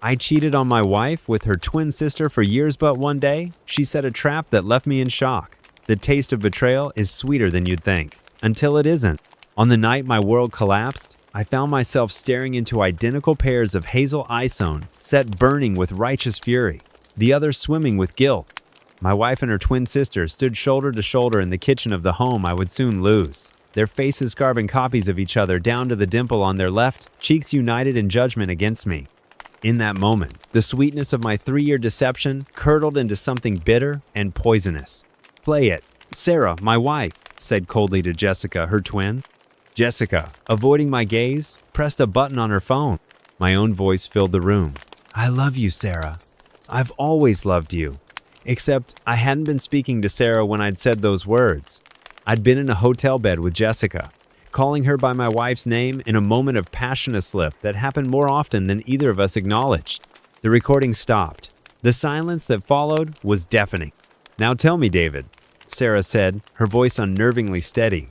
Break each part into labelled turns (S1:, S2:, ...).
S1: I cheated on my wife with her twin sister for years, but one day, she set a trap that left me in shock. The taste of betrayal is sweeter than you'd think, until it isn't. On the night my world collapsed, I found myself staring into identical pairs of hazel eyesone, set burning with righteous fury, the other swimming with guilt. My wife and her twin sister stood shoulder to shoulder in the kitchen of the home I would soon lose, their faces carbon copies of each other down to the dimple on their left, cheeks united in judgment against me. In that moment, the sweetness of my 3-year deception curdled into something bitter and poisonous. "Play it." "Sarah, my wife," said coldly to Jessica, her twin. Jessica, avoiding my gaze, pressed a button on her phone. My own voice filled the room. "I love you, Sarah. I've always loved you." Except I hadn't been speaking to Sarah when I'd said those words. I'd been in a hotel bed with Jessica, calling her by my wife's name in a moment of passionate slip that happened more often than either of us acknowledged. The recording stopped. The silence that followed was deafening. "Now tell me, David," Sarah said, her voice unnervingly steady.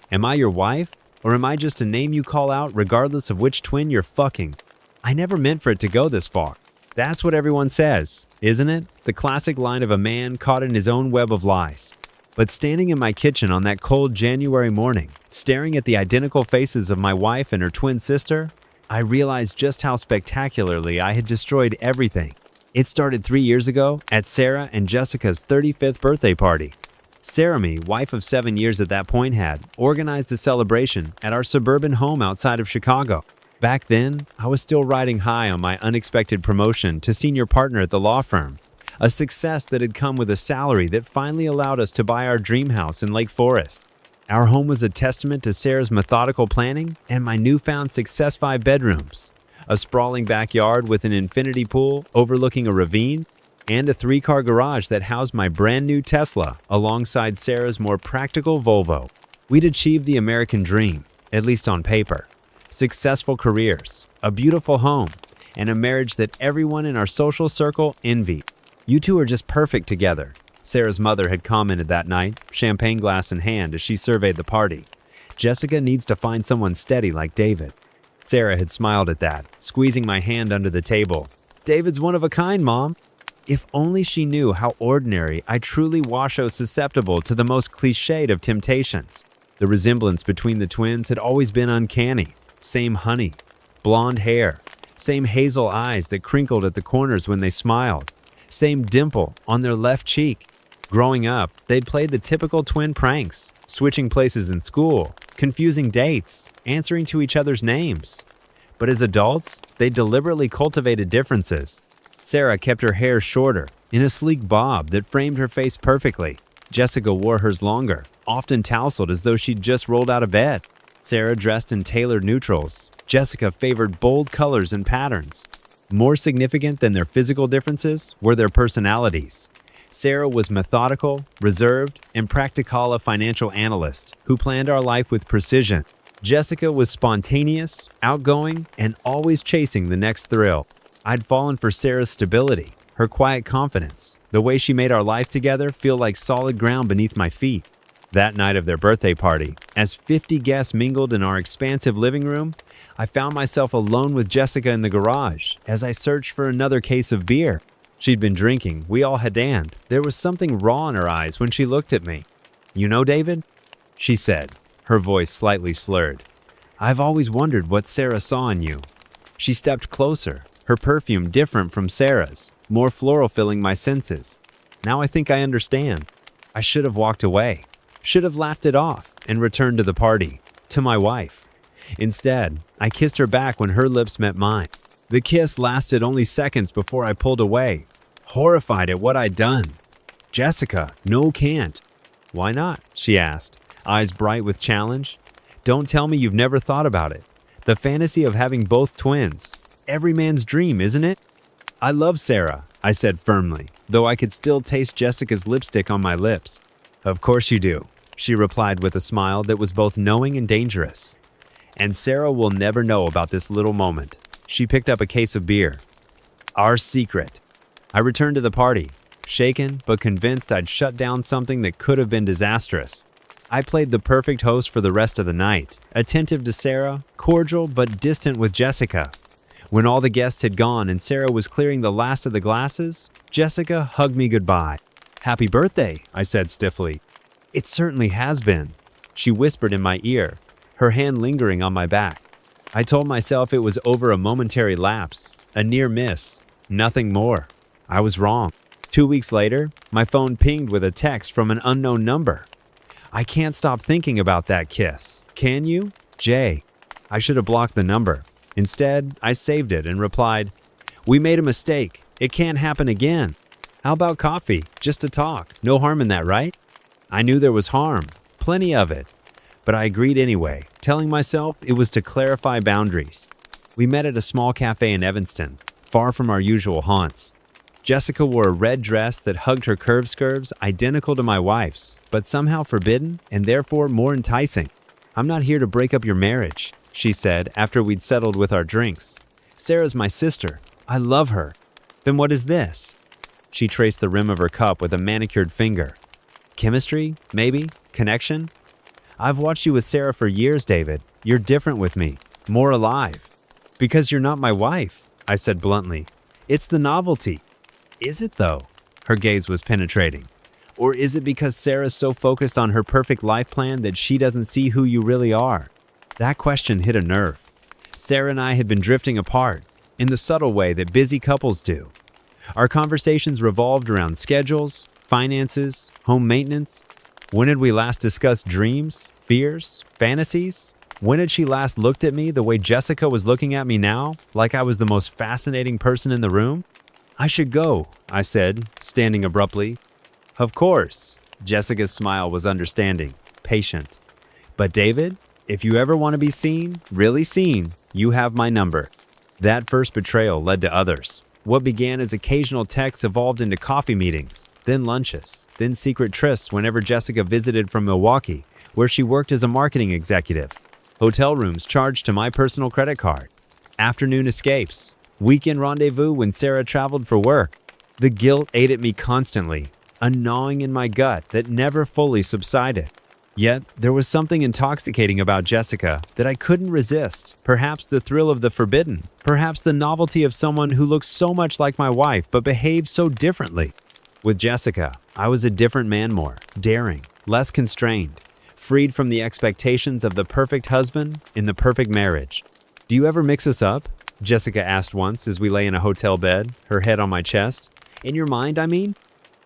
S1: "Am I your wife, or am I just a name you call out regardless of which twin you're fucking? I never meant for it to go this far." That's what everyone says, isn't it? The classic line of a man caught in his own web of lies. But standing in my kitchen on that cold January morning, staring at the identical faces of my wife and her twin sister, I realized just how spectacularly I had destroyed everything. It started 3 years ago at Sarah and Jessica's 35th birthday party. Sarah, me, wife of 7 years at that point, had organized the celebration at our suburban home outside of Chicago. Back then, I was still riding high on my unexpected promotion to senior partner at the law firm, a success that had come with a salary that finally allowed us to buy our dream house in Lake Forest. Our home was a testament to Sarah's methodical planning and my newfound success. 5 bedrooms, a sprawling backyard with an infinity pool overlooking a ravine, and a 3-car garage that housed my brand new Tesla alongside Sarah's more practical Volvo. We'd achieved the American dream, at least on paper. Successful careers, a beautiful home, and a marriage that everyone in our social circle envied. "You two are just perfect together," Sarah's mother had commented that night, champagne glass in hand as she surveyed the party. "Jessica needs to find someone steady like David." Sarah had smiled at that, squeezing my hand under the table. "David's one of a kind, Mom." If only she knew how ordinary I truly was, so susceptible to the most cliched of temptations. The resemblance between the twins had always been uncanny. Same honey, blonde hair, same hazel eyes that crinkled at the corners when they smiled, same dimple on their left cheek. Growing up, they'd played the typical twin pranks, switching places in school, confusing dates, answering to each other's names. But as adults, they deliberately cultivated differences. Sarah kept her hair shorter, in a sleek bob that framed her face perfectly. Jessica wore hers longer, often tousled as though she'd just rolled out of bed. Sarah dressed in tailored neutrals. Jessica favored bold colors and patterns. More significant than their physical differences were their personalities. Sarah was methodical, reserved, and practical, a financial analyst who planned our life with precision. Jessica was spontaneous, outgoing, and always chasing the next thrill. I'd fallen for Sarah's stability, her quiet confidence, the way she made our life together feel like solid ground beneath my feet. That night of their birthday party, as 50 guests mingled in our expansive living room, I found myself alone with Jessica in the garage as I searched for another case of beer. She'd been drinking, we all had, and there was something raw in her eyes when she looked at me. "You know, David?" she said, her voice slightly slurred. "I've always wondered what Sarah saw in you." She stepped closer, her perfume different from Sarah's, more floral filling my senses. Now I think I understand. I should have walked away. Should have laughed it off and returned to the party, to my wife. Instead, I kissed her back when her lips met mine. The kiss lasted only seconds before I pulled away, horrified at what I'd done. "Jessica, no, can't." "Why not?" she asked, eyes bright with challenge. "Don't tell me you've never thought about it. The fantasy of having both twins. Every man's dream, isn't it?" "I love Sarah," I said firmly, though I could still taste Jessica's lipstick on my lips. "Of course you do," she replied with a smile that was both knowing and dangerous. "And Sarah will never know about this little moment." She picked up a case of beer. "Our secret." I returned to the party, shaken but convinced I'd shut down something that could have been disastrous. I played the perfect host for the rest of the night, attentive to Sarah, cordial but distant with Jessica. When all the guests had gone and Sarah was clearing the last of the glasses, Jessica hugged me goodbye. "Happy birthday," I said stiffly. "It certainly has been," she whispered in my ear, her hand lingering on my back. I told myself it was over a momentary lapse, a near miss, nothing more. I was wrong. 2 weeks later, my phone pinged with a text from an unknown number. "I can't stop thinking about that kiss. Can you? Jay." I should have blocked the number. Instead, I saved it and replied, "We made a mistake. It can't happen again. How about coffee? Just to talk. No harm in that, right?" I knew there was harm, plenty of it. But I agreed anyway, telling myself it was to clarify boundaries. We met at a small cafe in Evanston, far from our usual haunts. Jessica wore a red dress that hugged her curved curves identical to my wife's, but somehow forbidden and therefore more enticing. "I'm not here to break up your marriage," she said after we'd settled with our drinks. "Sarah's my sister. I love her." "Then what is this?" She traced the rim of her cup with a manicured finger. "Chemistry? Maybe? Connection? I've watched you with Sarah for years, David. You're different with me. More alive." "Because you're not my wife," I said bluntly. "It's the novelty." "Is it though?" Her gaze was penetrating. "Or is it because Sarah's so focused on her perfect life plan that she doesn't see who you really are?" That question hit a nerve. Sarah and I had been drifting apart, in the subtle way that busy couples do. Our conversations revolved around schedules, finances, home maintenance. When had we last discussed dreams, fears, fantasies? When had she last looked at me the way Jessica was looking at me now, like I was the most fascinating person in the room? "I should go," I said, standing abruptly. "Of course." Jessica's smile was understanding, patient. "But David, if you ever want to be seen, really seen, you have my number." That first betrayal led to others. What began as occasional texts evolved into coffee meetings, then lunches, then secret trysts whenever Jessica visited from Milwaukee, where she worked as a marketing executive. Hotel rooms charged to my personal credit card. Afternoon escapes. Weekend rendezvous when Sarah traveled for work. The guilt ate at me constantly, a gnawing in my gut that never fully subsided. Yet, there was something intoxicating about Jessica that I couldn't resist. Perhaps the thrill of the forbidden. Perhaps the novelty of someone who looks so much like my wife but behaves so differently. With Jessica, I was a different man, more daring, less constrained, freed from the expectations of the perfect husband in the perfect marriage. "Do you ever mix us up?" Jessica asked once as we lay in a hotel bed, her head on my chest. "In your mind, I mean?"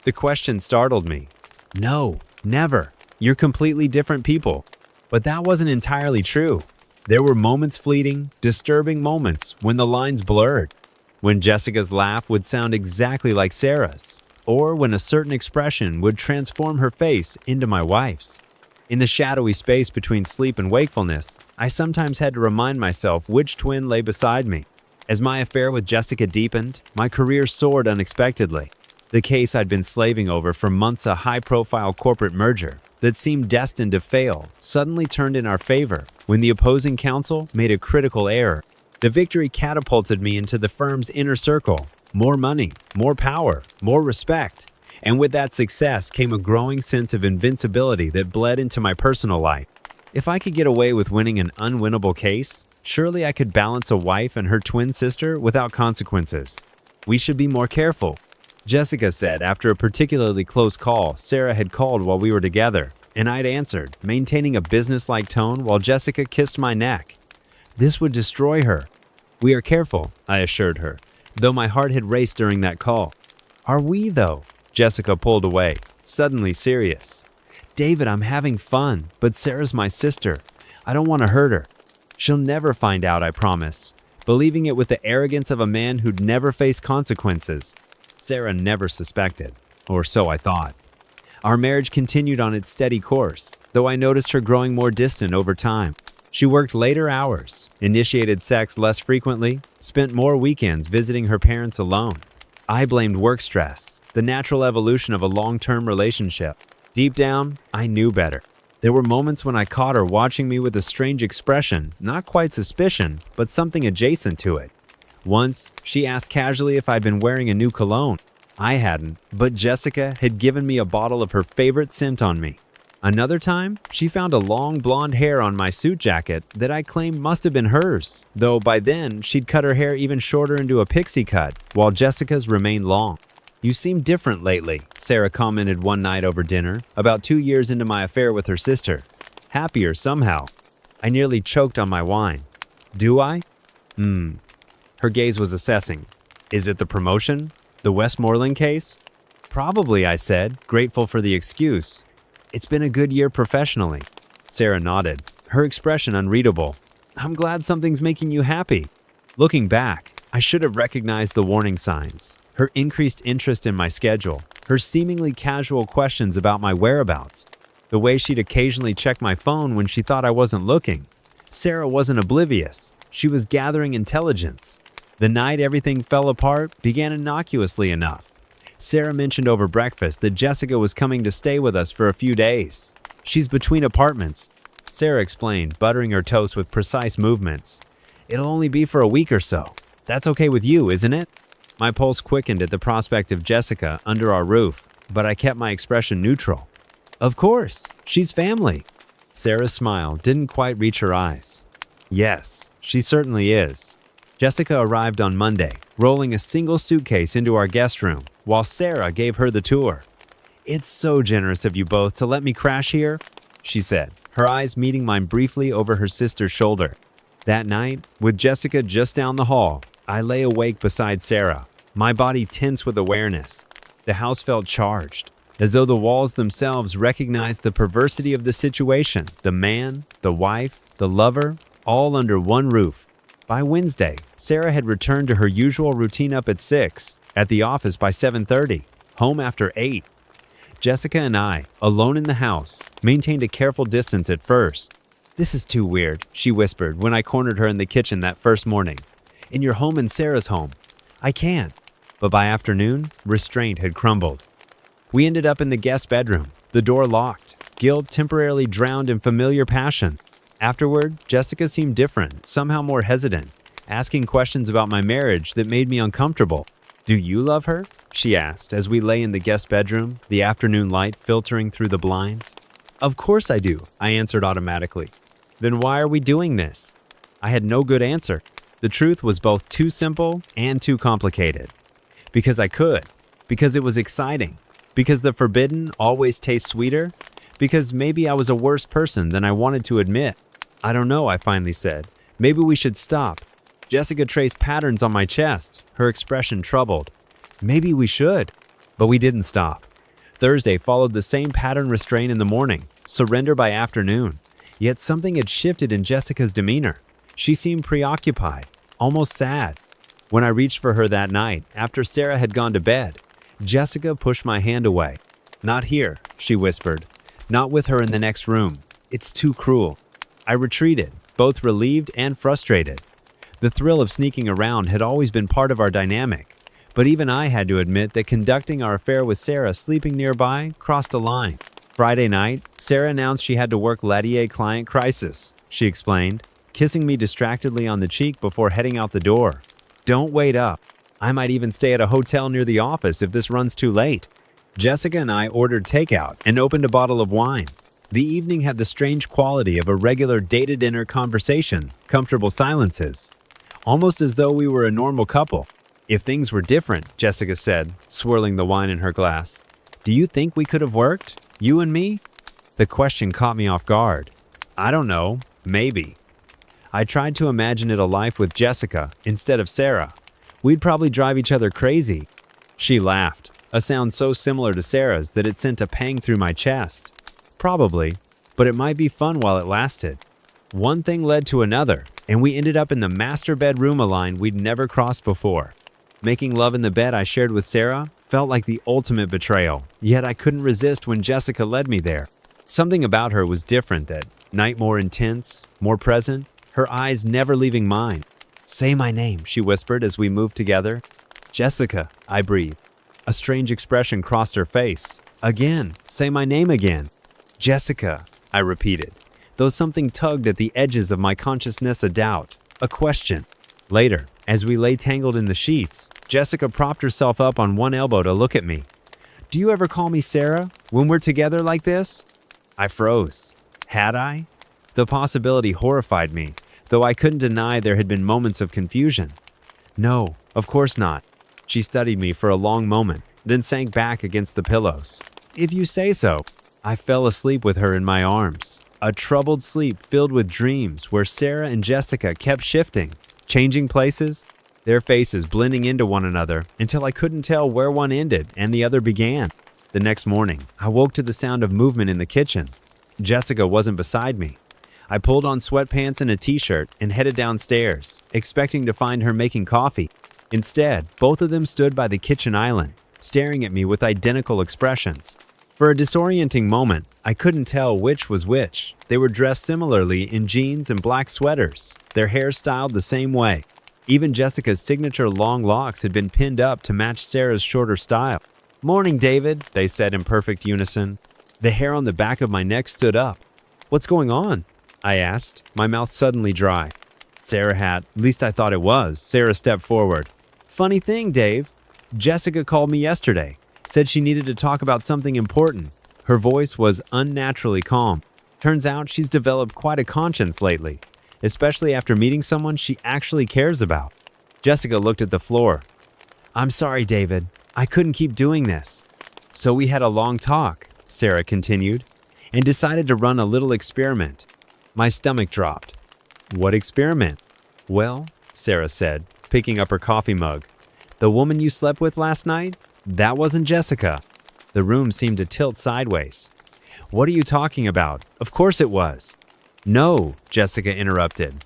S1: The question startled me. "No, never. You're completely different people." But that wasn't entirely true. There were moments, fleeting, disturbing moments, when the lines blurred. When Jessica's laugh would sound exactly like Sarah's, or when a certain expression would transform her face into my wife's. In the shadowy space between sleep and wakefulness, I sometimes had to remind myself which twin lay beside me. As my affair with Jessica deepened, my career soared unexpectedly. The case I'd been slaving over for months, a high-profile corporate merger that seemed destined to fail, suddenly turned in our favor when the opposing counsel made a critical error. The victory catapulted me into the firm's inner circle. More money, more power, more respect. And with that success came a growing sense of invincibility that bled into my personal life. If I could get away with winning an unwinnable case, surely I could balance a wife and her twin sister without consequences. "We should be more careful," Jessica said after a particularly close call Sarah had called while we were together, and I'd answered, maintaining a businesslike tone while Jessica kissed my neck. "This would destroy her." "We are careful," I assured her, though my heart had raced during that call. "Are we, though?" Jessica pulled away, suddenly serious. "David, I'm having fun, but Sarah's my sister. I don't want to hurt her. She'll never find out, I promise," believing it with the arrogance of a man who'd never faced consequences. Sarah never suspected, or so I thought. Our marriage continued on its steady course, though I noticed her growing more distant over time. She worked later hours, initiated sex less frequently, spent more weekends visiting her parents alone. I blamed work stress, the natural evolution of a long-term relationship. Deep down, I knew better. There were moments when I caught her watching me with a strange expression, not quite suspicion, but something adjacent to it. Once, she asked casually if I'd been wearing a new cologne. I hadn't, but Jessica had given me a bottle of her favorite scent on me. Another time, she found a long blonde hair on my suit jacket that I claimed must have been hers, though by then she'd cut her hair even shorter into a pixie cut, while Jessica's remained long. "You seem different lately," Sarah commented one night over dinner, about 2 years into my affair with her sister. "Happier somehow." I nearly choked on my wine. "Do I?" Her gaze was assessing. "Is it the promotion? The Westmoreland case?" "Probably," I said, grateful for the excuse. "It's been a good year professionally." Sarah nodded, her expression unreadable. "I'm glad something's making you happy." Looking back, I should have recognized the warning signs. Her increased interest in my schedule, her seemingly casual questions about my whereabouts, the way she'd occasionally check my phone when she thought I wasn't looking. Sarah wasn't oblivious. She was gathering intelligence. The night everything fell apart began innocuously enough. Sarah mentioned over breakfast that Jessica was coming to stay with us for a few days. "She's between apartments," Sarah explained, buttering her toast with precise movements. "It'll only be for a week or so. That's okay with you, isn't it?" My pulse quickened at the prospect of Jessica under our roof, but I kept my expression neutral. "Of course, she's family." Sarah's smile didn't quite reach her eyes. "Yes, she certainly is." Jessica arrived on Monday, rolling a single suitcase into our guest room, while Sarah gave her the tour. "It's so generous of you both to let me crash here," she said, her eyes meeting mine briefly over her sister's shoulder. That night, with Jessica just down the hall, I lay awake beside Sarah, my body tense with awareness. The house felt charged, as though the walls themselves recognized the perversity of the situation, the man, the wife, the lover, all under one roof. By Wednesday, Sarah had returned to her usual routine up at 6, at the office by 7:30, home after 8. Jessica and I, alone in the house, maintained a careful distance at first. "This is too weird," she whispered when I cornered her in the kitchen that first morning. "In your home and Sarah's home. I can't." But by afternoon, restraint had crumbled. We ended up in the guest bedroom, the door locked, guilt temporarily drowned in familiar passion. Afterward, Jessica seemed different, somehow more hesitant, asking questions about my marriage that made me uncomfortable. "Do you love her?" she asked as we lay in the guest bedroom, the afternoon light filtering through the blinds. "Of course I do," I answered automatically. "Then why are we doing this?" I had no good answer. The truth was both too simple and too complicated. Because I could. Because it was exciting. Because the forbidden always tastes sweeter. Because maybe I was a worse person than I wanted to admit. "I don't know," I finally said. "Maybe we should stop." Jessica traced patterns on my chest, her expression troubled. "Maybe we should." But we didn't stop. Thursday followed the same pattern: restraint in the morning, surrender by afternoon. Yet something had shifted in Jessica's demeanor. She seemed preoccupied, almost sad. When I reached for her that night, after Sarah had gone to bed, Jessica pushed my hand away. "Not here," she whispered. "Not with her in the next room. It's too cruel." I retreated, both relieved and frustrated. The thrill of sneaking around had always been part of our dynamic, but even I had to admit that conducting our affair with Sarah sleeping nearby crossed a line. Friday night, Sarah announced she had to work Latier client crisis, she explained, kissing me distractedly on the cheek before heading out the door. "Don't wait up. I might even stay at a hotel near the office if this runs too late." Jessica and I ordered takeout and opened a bottle of wine. The evening had the strange quality of a regular date-to-dinner conversation, comfortable silences. Almost as though we were a normal couple. "If things were different," Jessica said, swirling the wine in her glass, "do you think we could have worked? You and me?" The question caught me off guard. "I don't know. Maybe." I tried to imagine it a life with Jessica instead of Sarah. We'd probably drive each other crazy. She laughed, a sound so similar to Sarah's that it sent a pang through my chest. Probably, but it might be fun while it lasted. One thing led to another, and we ended up in the master bedroom, a line we'd never crossed before. Making love in the bed I shared with Sarah felt like the ultimate betrayal, yet I couldn't resist when Jessica led me there. Something about her was different that night, more intense, more present, her eyes never leaving mine. "Say my name," she whispered as we moved together. "Jessica," I breathed. A strange expression crossed her face. "Again, say my name again." "Jessica," I repeated, though something tugged at the edges of my consciousness, a doubt, a question. Later, as we lay tangled in the sheets, Jessica propped herself up on one elbow to look at me. "Do you ever call me Sarah when we're together like this?" I froze. Had I? The possibility horrified me, though I couldn't deny there had been moments of confusion. No, of course not. She studied me for a long moment, then sank back against the pillows. If you say so. I fell asleep with her in my arms. A troubled sleep filled with dreams where Sarah and Jessica kept shifting, changing places, their faces blending into one another until I couldn't tell where one ended and the other began. The next morning, I woke to the sound of movement in the kitchen. Jessica wasn't beside me. I pulled on sweatpants and a t-shirt and headed downstairs, expecting to find her making coffee. Instead, both of them stood by the kitchen island, staring at me with identical expressions. For a disorienting moment, I couldn't tell which was which. They were dressed similarly in jeans and black sweaters, their hair styled the same way. Even Jessica's signature long locks had been pinned up to match Sarah's shorter style. "Morning, David," they said in perfect unison. The hair on the back of my neck stood up. "What's going on?" I asked, my mouth suddenly dry. Sarah had, at least I thought it was. Sarah stepped forward. "Funny thing, Dave. Jessica called me yesterday. Said she needed to talk about something important." Her voice was unnaturally calm. Turns out she's developed quite a conscience lately, especially after meeting someone she actually cares about. Jessica looked at the floor. "I'm sorry, David. I couldn't keep doing this." "So we had a long talk," Sarah continued, "and decided to run a little experiment." My stomach dropped. "What experiment?" "Well," Sarah said, picking up her coffee mug, "the woman you slept with last night? That wasn't Jessica." The room seemed to tilt sideways. "What are you talking about? Of course it was." "No," Jessica interrupted.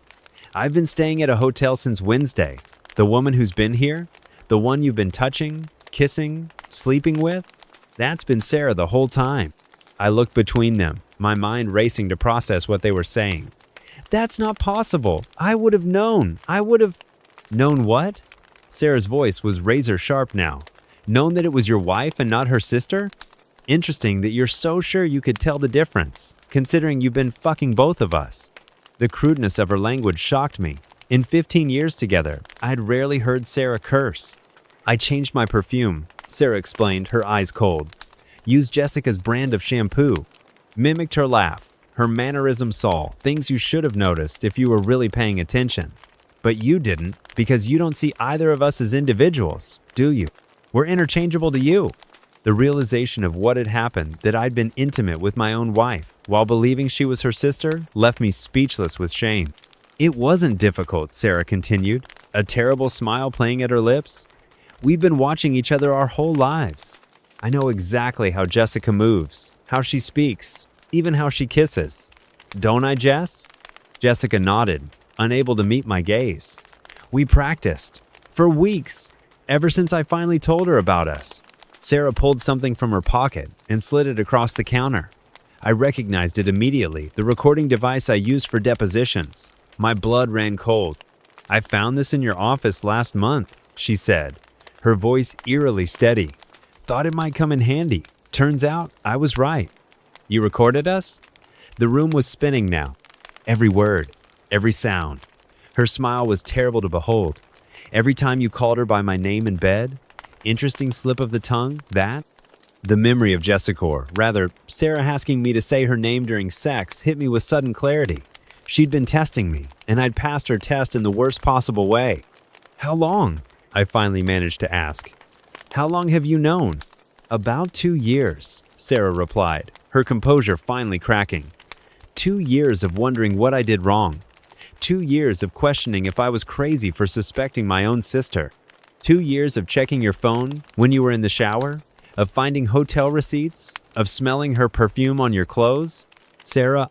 S1: "I've been staying at a hotel since Wednesday. The woman who's been here? The one you've been touching, kissing, sleeping with? That's been Sarah the whole time." I looked between them, my mind racing to process what they were saying. "That's not possible. I would have known. Known what?" Sarah's voice was razor sharp now. "Known that it was your wife and not her sister? Interesting that you're so sure you could tell the difference, considering you've been fucking both of us." The crudeness of her language shocked me. In 15 years together, I had rarely heard Sarah curse. "I changed my perfume," Sarah explained, her eyes cold. "Used Jessica's brand of shampoo. Mimicked her laugh, her mannerism saw, things you should have noticed if you were really paying attention. But you didn't, because you don't see either of us as individuals, do you? We're interchangeable to you." The realization of what had happened, that I'd been intimate with my own wife while believing she was her sister, left me speechless with shame. "It wasn't difficult," Sarah continued, a terrible smile playing at her lips. "We've been watching each other our whole lives. I know exactly how Jessica moves, how she speaks, even how she kisses. Don't I, Jess?" Jessica nodded, unable to meet my gaze. "We practiced. For weeks. Ever since I finally told her about us." Sarah pulled something from her pocket and slid it across the counter. I recognized it immediately, the recording device I used for depositions. My blood ran cold. "I found this in your office last month," she said, her voice eerily steady. "Thought it might come in handy. Turns out I was right." "You recorded us?" The room was spinning now. Every word, every sound. Her smile was terrible to behold. Every time you called her by my name in bed, interesting slip of the tongue, that. The memory of Jessica, rather, Sarah asking me to say her name during sex, hit me with sudden clarity. She'd been testing me, and I'd passed her test in the worst possible way. "How long?" I finally managed to ask. "How long have you known?" "About 2 years," Sarah replied, her composure finally cracking. 2 years of wondering what I did wrong. 2 years of questioning if I was crazy for suspecting my own sister. 2 years of checking your phone when you were in the shower, of finding hotel receipts, of smelling her perfume on your clothes. "Sarah,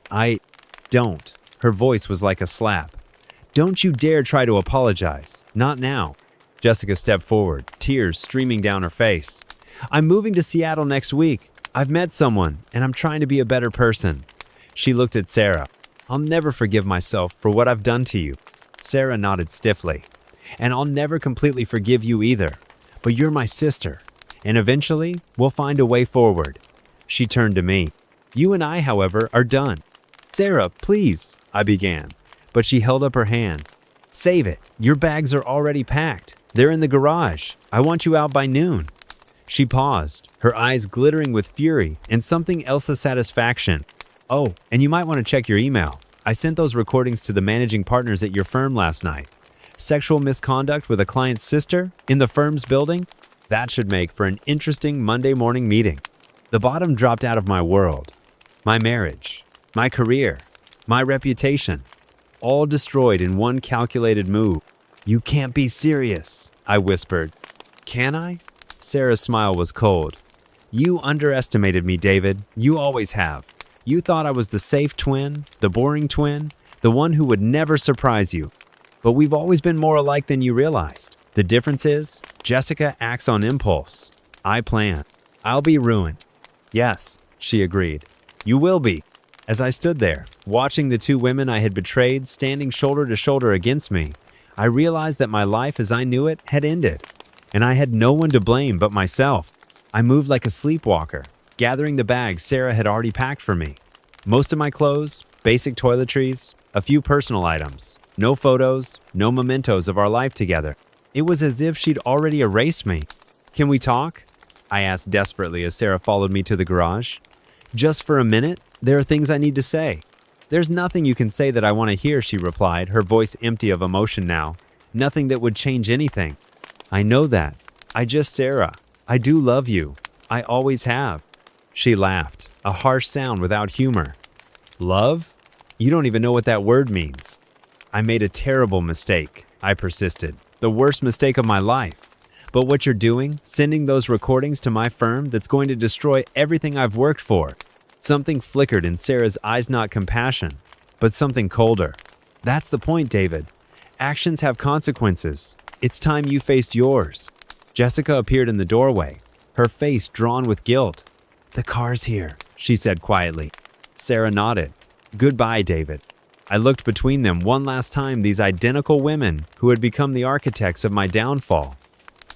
S1: don't." Her voice was like a slap. "Don't you dare try to apologize. Not now." Jessica stepped forward, tears streaming down her face. "I'm moving to Seattle next week. I've met someone, and I'm trying to be a better person." She looked at Sarah. "I'll never forgive myself for what I've done to you." Sarah nodded stiffly. "And I'll never completely forgive you either. But you're my sister, and eventually we'll find a way forward." She turned to me. "You and I, however, are done." "Sarah, please," I began, but she held up her hand. "Save it. Your bags are already packed. They're in the garage. I want you out by noon." She paused, her eyes glittering with fury and something else of satisfaction. Oh, and you might want to check your email. I sent those recordings to the managing partners at your firm last night. Sexual misconduct with a client's sister in the firm's building? That should make for an interesting Monday morning meeting. The bottom dropped out of my world. My marriage, my career, my reputation, all destroyed in one calculated move. You can't be serious, I whispered. Can I? Sarah's smile was cold. You underestimated me, David. You always have. You thought I was the safe twin, the boring twin, the one who would never surprise you. But we've always been more alike than you realized. The difference is, Jessica acts on impulse. I plan. I'll be ruined. Yes, she agreed. You will be. As I stood there, watching the two women I had betrayed standing shoulder to shoulder against me, I realized that my life as I knew it had ended, and I had no one to blame but myself. I moved like a sleepwalker, gathering the bags Sarah had already packed for me. Most of my clothes, basic toiletries, a few personal items. No photos, no mementos of our life together. It was as if she'd already erased me. Can we talk? I asked desperately as Sarah followed me to the garage. Just for a minute, there are things I need to say. There's nothing you can say that I want to hear, she replied, her voice empty of emotion now. Nothing that would change anything. I know that. Sarah, I do love you. I always have. She laughed, a harsh sound without humor. Love? You don't even know what that word means. I made a terrible mistake, I persisted. The worst mistake of my life. But what you're doing, sending those recordings to my firm that's going to destroy everything I've worked for. Something flickered in Sarah's eyes, not compassion, but something colder. That's the point, David. Actions have consequences. It's time you faced yours. Jessica appeared in the doorway, her face drawn with guilt. The car's here, she said quietly. Sarah nodded. Goodbye, David. I looked between them one last time, these identical women who had become the architects of my downfall.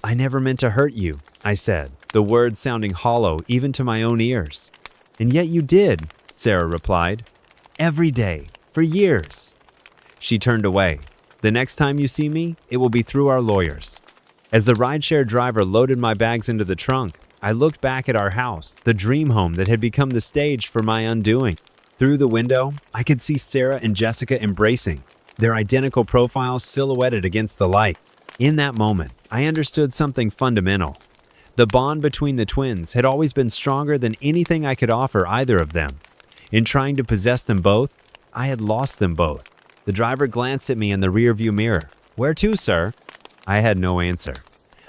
S1: I never meant to hurt you, I said, the words sounding hollow even to my own ears. And yet you did, Sarah replied. Every day, for years. She turned away. The next time you see me, it will be through our lawyers. As the rideshare driver loaded my bags into the trunk, I looked back at our house, the dream home that had become the stage for my undoing. Through the window, I could see Sarah and Jessica embracing, their identical profiles silhouetted against the light. In that moment, I understood something fundamental. The bond between the twins had always been stronger than anything I could offer either of them. In trying to possess them both, I had lost them both. The driver glanced at me in the rearview mirror. Where to, sir? I had no answer.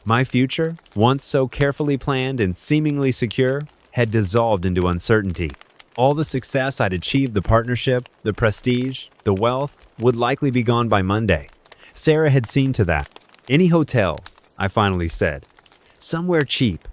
S1: My future, once so carefully planned and seemingly secure, had dissolved into uncertainty. All the success I'd achieved, the partnership, the prestige, the wealth, would likely be gone by Monday. Sarah had seen to that. Any hotel, I finally said. Somewhere cheap.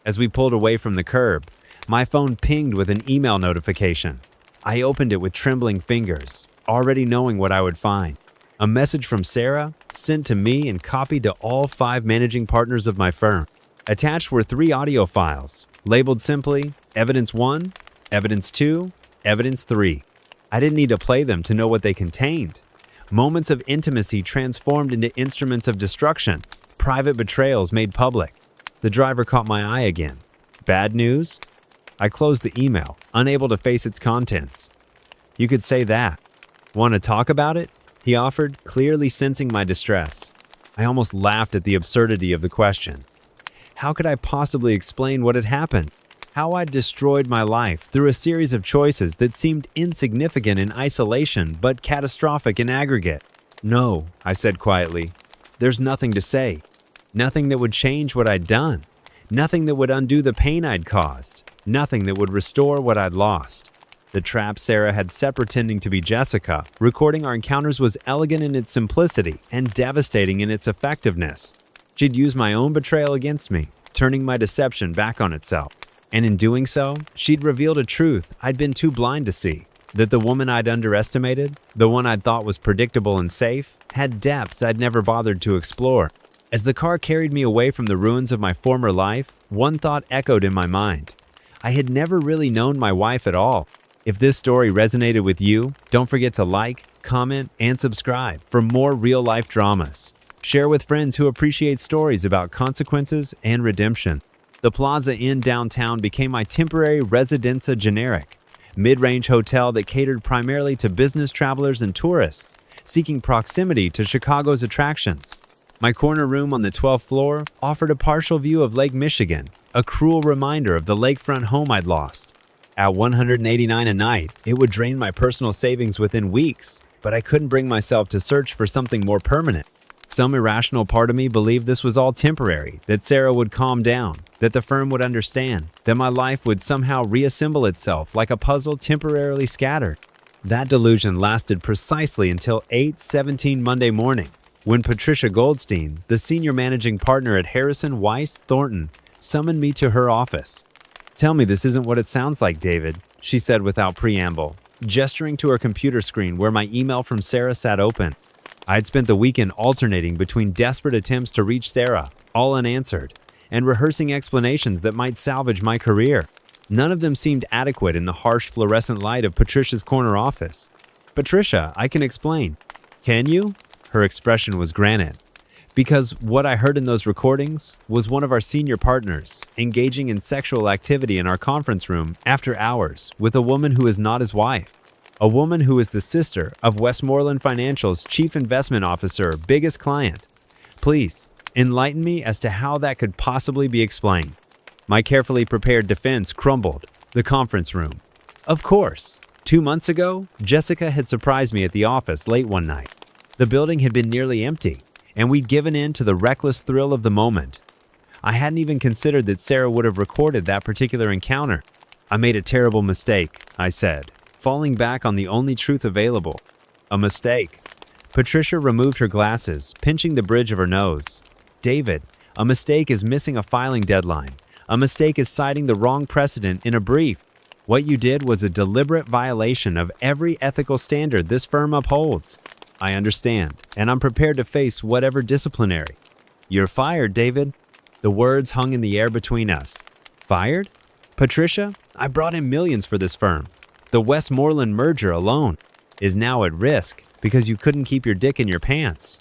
S1: As we pulled away from the curb, my phone pinged with an email notification. I opened it with trembling fingers, already knowing what I would find. A message from Sarah, sent to me and copied to all 5 managing partners of my firm. Attached were 3 audio files, labeled simply Evidence 1, Evidence 2, Evidence 3. I didn't need to play them to know what they contained. Moments of intimacy transformed into instruments of destruction, private betrayals made public. The driver caught my eye again. Bad news? I closed the email, unable to face its contents. You could say that. Want to talk about it? He offered, clearly sensing my distress. I almost laughed at the absurdity of the question. How could I possibly explain what had happened? How I'd destroyed my life through a series of choices that seemed insignificant in isolation but catastrophic in aggregate? No, I said quietly. There's nothing to say. Nothing that would change what I'd done. Nothing that would undo the pain I'd caused. Nothing that would restore what I'd lost. The trap Sarah had set pretending to be Jessica, recording our encounters, was elegant in its simplicity and devastating in its effectiveness. She'd used my own betrayal against me, turning my deception back on itself. And in doing so, she'd revealed a truth I'd been too blind to see. That the woman I'd underestimated, the one I'd thought was predictable and safe, had depths I'd never bothered to explore. As the car carried me away from the ruins of my former life, one thought echoed in my mind. I had never really known my wife at all. If this story resonated with you, don't forget to like, comment, and subscribe for more real-life dramas. Share with friends who appreciate stories about consequences and redemption. The Plaza Inn downtown became my temporary residenza generic, mid-range hotel that catered primarily to business travelers and tourists, seeking proximity to Chicago's attractions. My corner room on the 12th floor offered a partial view of Lake Michigan, a cruel reminder of the lakefront home I'd lost. At $189 a night, it would drain my personal savings within weeks, but I couldn't bring myself to search for something more permanent. Some irrational part of me believed this was all temporary, that Sarah would calm down, that the firm would understand, that my life would somehow reassemble itself like a puzzle temporarily scattered. That delusion lasted precisely until 8:17 Monday morning, when Patricia Goldstein, the senior managing partner at Harrison Weiss Thornton, summoned me to her office. "Tell me this isn't what it sounds like, David," she said without preamble, gesturing to her computer screen where my email from Sarah sat open. I had spent the weekend alternating between desperate attempts to reach Sarah, all unanswered, and rehearsing explanations that might salvage my career. None of them seemed adequate in the harsh fluorescent light of Patricia's corner office. "Patricia, I can explain." "Can you?" Her expression was granite. Because what I heard in those recordings was one of our senior partners engaging in sexual activity in our conference room after hours with a woman who is not his wife. A woman who is the sister of Westmoreland Financial's chief investment officer, biggest client. Please, enlighten me as to how that could possibly be explained. My carefully prepared defense crumbled. The conference room. Of course. 2 months ago, Jessica had surprised me at the office late one night. The building had been nearly empty, and we'd given in to the reckless thrill of the moment. I hadn't even considered that Sarah would have recorded that particular encounter. "I made a terrible mistake," I said, falling back on the only truth available. "A mistake." Patricia removed her glasses, pinching the bridge of her nose. "David, a mistake is missing a filing deadline. A mistake is citing the wrong precedent in a brief. What you did was a deliberate violation of every ethical standard this firm upholds." "I understand, and I'm prepared to face whatever disciplinary." "You're fired, David." The words hung in the air between us. Fired? "Patricia, I brought in millions for this firm. The Westmoreland merger alone is now at risk because you couldn't keep your dick in your pants."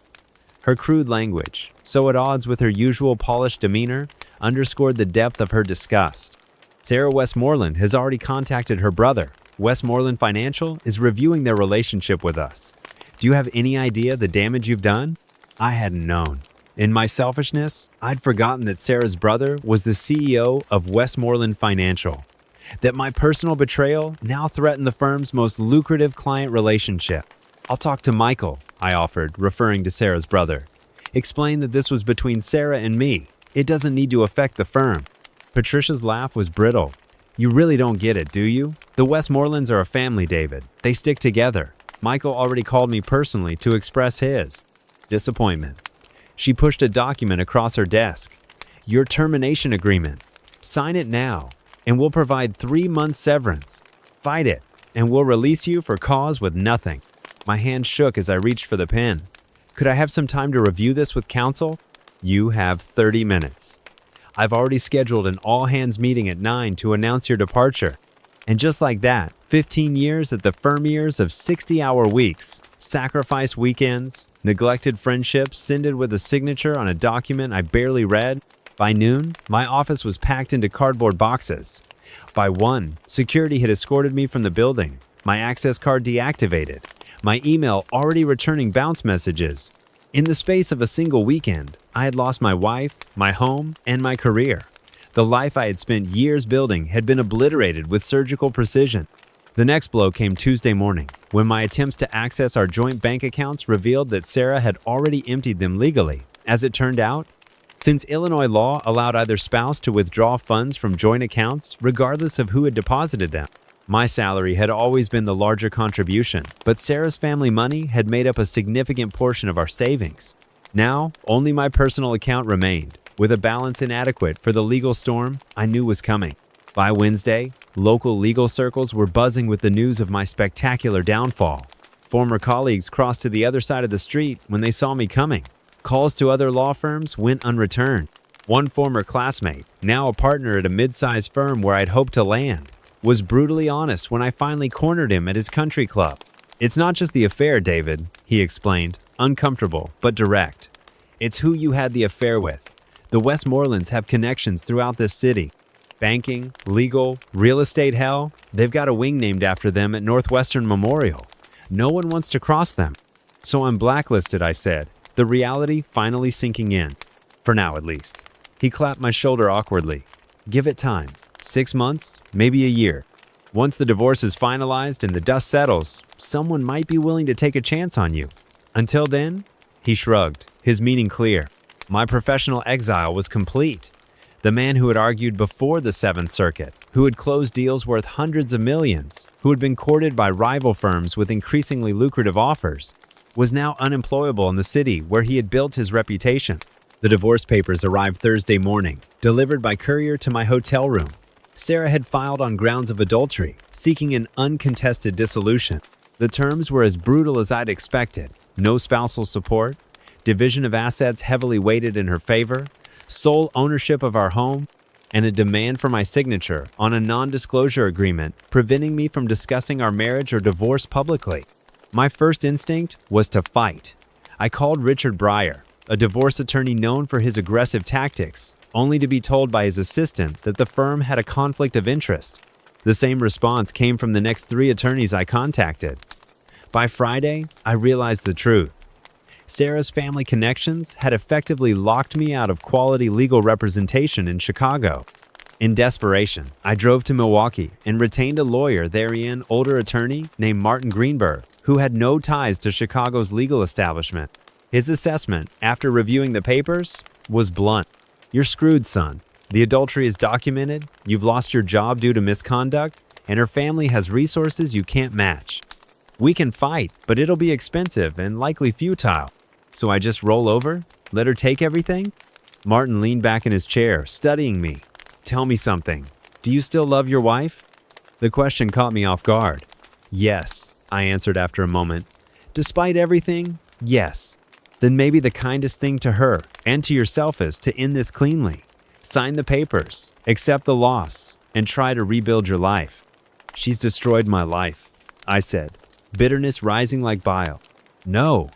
S1: Her crude language, so at odds with her usual polished demeanor, underscored the depth of her disgust. Sarah Westmoreland has already contacted her brother. Westmoreland Financial is reviewing their relationship with us. Do you have any idea the damage you've done? I hadn't known. In my selfishness, I'd forgotten that Sarah's brother was the CEO of Westmoreland Financial. That my personal betrayal now threatened the firm's most lucrative client relationship. "I'll talk to Michael," I offered, referring to Sarah's brother. "Explain that this was between Sarah and me. It doesn't need to affect the firm." Patricia's laugh was brittle. "You really don't get it, do you? The Westmorelands are a family, David. They stick together. Michael already called me personally to express his disappointment." She pushed a document across her desk. "Your termination agreement. Sign it now, and we'll provide 3 months severance. Fight it, and we'll release you for cause with nothing." My hand shook as I reached for the pen. "Could I have some time to review this with counsel?" "You have 30 minutes. I've already scheduled an all-hands meeting at 9 to announce your departure." And just like that, 15 years at the firm years of 60-hour weeks, sacrificed weekends, neglected friendships, scented with a signature on a document I barely read. By noon, my office was packed into cardboard boxes. By 1, security had escorted me from the building, my access card deactivated, my email already returning bounce messages. In the space of a single weekend, I had lost my wife, my home, and my career. The life I had spent years building had been obliterated with surgical precision. The next blow came Tuesday morning, when my attempts to access our joint bank accounts revealed that Sarah had already emptied them legally. As it turned out, since Illinois law allowed either spouse to withdraw funds from joint accounts regardless of who had deposited them, my salary had always been the larger contribution, but Sarah's family money had made up a significant portion of our savings. Now, only my personal account remained, with a balance inadequate for the legal storm I knew was coming. By Wednesday, local legal circles were buzzing with the news of my spectacular downfall. Former colleagues crossed to the other side of the street when they saw me coming. Calls to other law firms went unreturned. One former classmate, now a partner at a mid-sized firm where I'd hoped to land, was brutally honest when I finally cornered him at his country club. "It's not just the affair, David," he explained, uncomfortable but direct. "It's who you had the affair with. The Westmorelands have connections throughout this city. Banking, legal, real estate hell, they've got a wing named after them at Northwestern Memorial. No one wants to cross them. So I'm blacklisted, I said, the reality finally sinking in. For now, at least. He clapped my shoulder awkwardly. Give it time. 6 months, maybe a year. Once the divorce is finalized and the dust settles, someone might be willing to take a chance on you. Until then, he shrugged, his meaning clear. My professional exile was complete. The man who had argued before the Seventh Circuit, who had closed deals worth hundreds of millions, who had been courted by rival firms with increasingly lucrative offers, was now unemployable in the city where he had built his reputation. The divorce papers arrived Thursday morning, delivered by courier to my hotel room. Sarah had filed on grounds of adultery, seeking an uncontested dissolution. The terms were as brutal as I'd expected. No spousal support, division of assets heavily weighted in her favor, sole ownership of our home, and a demand for my signature on a non-disclosure agreement preventing me from discussing our marriage or divorce publicly. My first instinct was to fight. I called Richard Breyer, a divorce attorney known for his aggressive tactics, only to be told by his assistant that the firm had a conflict of interest. The same response came from the next 3 attorneys I contacted. By Friday, I realized the truth. Sarah's family connections had effectively locked me out of quality legal representation in Chicago. In desperation, I drove to Milwaukee and retained a lawyer therein, older attorney named Martin Greenberg, who had no ties to Chicago's legal establishment. His assessment, after reviewing the papers, was blunt. You're screwed, son. The adultery is documented, you've lost your job due to misconduct, and her family has resources you can't match. We can fight, but it'll be expensive and likely futile. So I just roll over? Let her take everything? Martin leaned back in his chair, studying me. Tell me something. Do you still love your wife? The question caught me off guard. Yes, I answered after a moment. Despite everything, yes. Then maybe the kindest thing to her and to yourself is to end this cleanly. Sign the papers, accept the loss, and try to rebuild your life. She's destroyed my life, I said, bitterness rising like bile. No.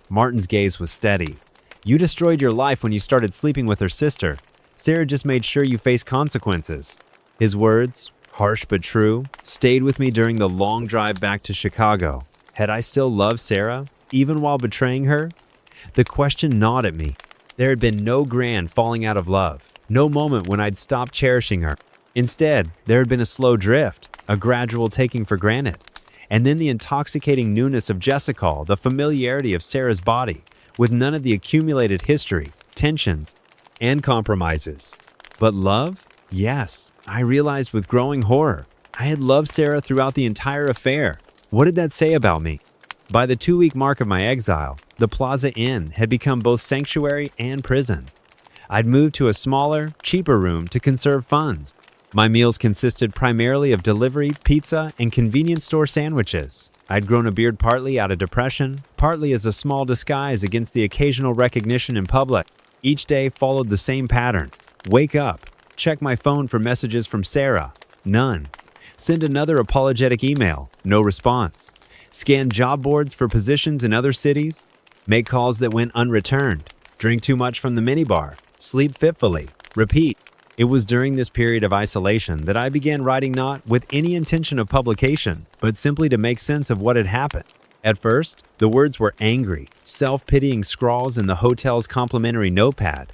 S1: Martin's gaze was steady. You destroyed your life when you started sleeping with her sister. Sarah just made sure you face consequences. His words, harsh but true, stayed with me during the long drive back to Chicago. Had I still loved Sarah, even while betraying her? The question gnawed at me. There had been no grand falling out of love, no moment when I'd stopped cherishing her. Instead, there had been a slow drift, a gradual taking for granted. And then the intoxicating newness of Jessica, the familiarity of Sarah's body, with none of the accumulated history, tensions, and compromises. But love? Yes, I realized with growing horror. I had loved Sarah throughout the entire affair. What did that say about me? By the 2-week mark of my exile, the Plaza Inn had become both sanctuary and prison. I'd moved to a smaller, cheaper room to conserve funds. My meals consisted primarily of delivery, pizza, and convenience store sandwiches. I'd grown a beard partly out of depression, partly as a small disguise against the occasional recognition in public. Each day followed the same pattern. Wake up, check my phone for messages from Sarah. None. Send another apologetic email. No response. Scan job boards for positions in other cities. Make calls that went unreturned. Drink too much from the minibar. Sleep fitfully. Repeat. It was during this period of isolation that I began writing not with any intention of publication, but simply to make sense of what had happened. At first, the words were angry, self-pitying scrawls in the hotel's complimentary notepad.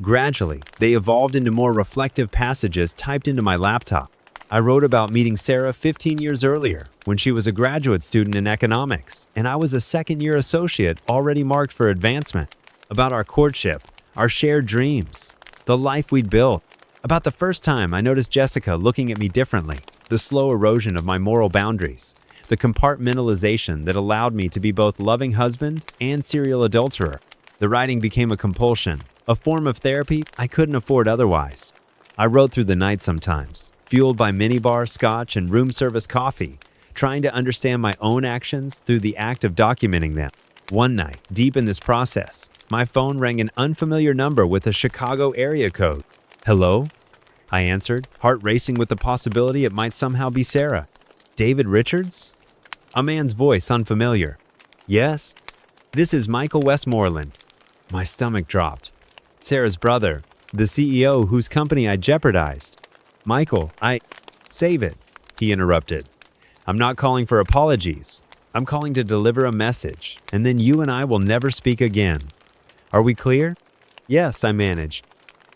S1: Gradually, they evolved into more reflective passages typed into my laptop. I wrote about meeting Sarah 15 years earlier, when she was a graduate student in economics, and I was a second-year associate already marked for advancement. About our courtship, our shared dreams, the life we'd built. About the first time I noticed Jessica looking at me differently, the slow erosion of my moral boundaries, the compartmentalization that allowed me to be both loving husband and serial adulterer. The writing became a compulsion, a form of therapy I couldn't afford otherwise. I wrote through the night sometimes, fueled by minibar, scotch, and room service coffee, trying to understand my own actions through the act of documenting them. One night, deep in this process, my phone rang an unfamiliar number with a Chicago area code. Hello? I answered, heart racing with the possibility it might somehow be Sarah. David Richards? A man's voice unfamiliar. Yes? This is Michael Westmoreland. My stomach dropped. Sarah's brother, the CEO whose company I jeopardized. Michael, Save it, he interrupted. I'm not calling for apologies. I'm calling to deliver a message, and then you and I will never speak again. Are we clear? Yes, I managed.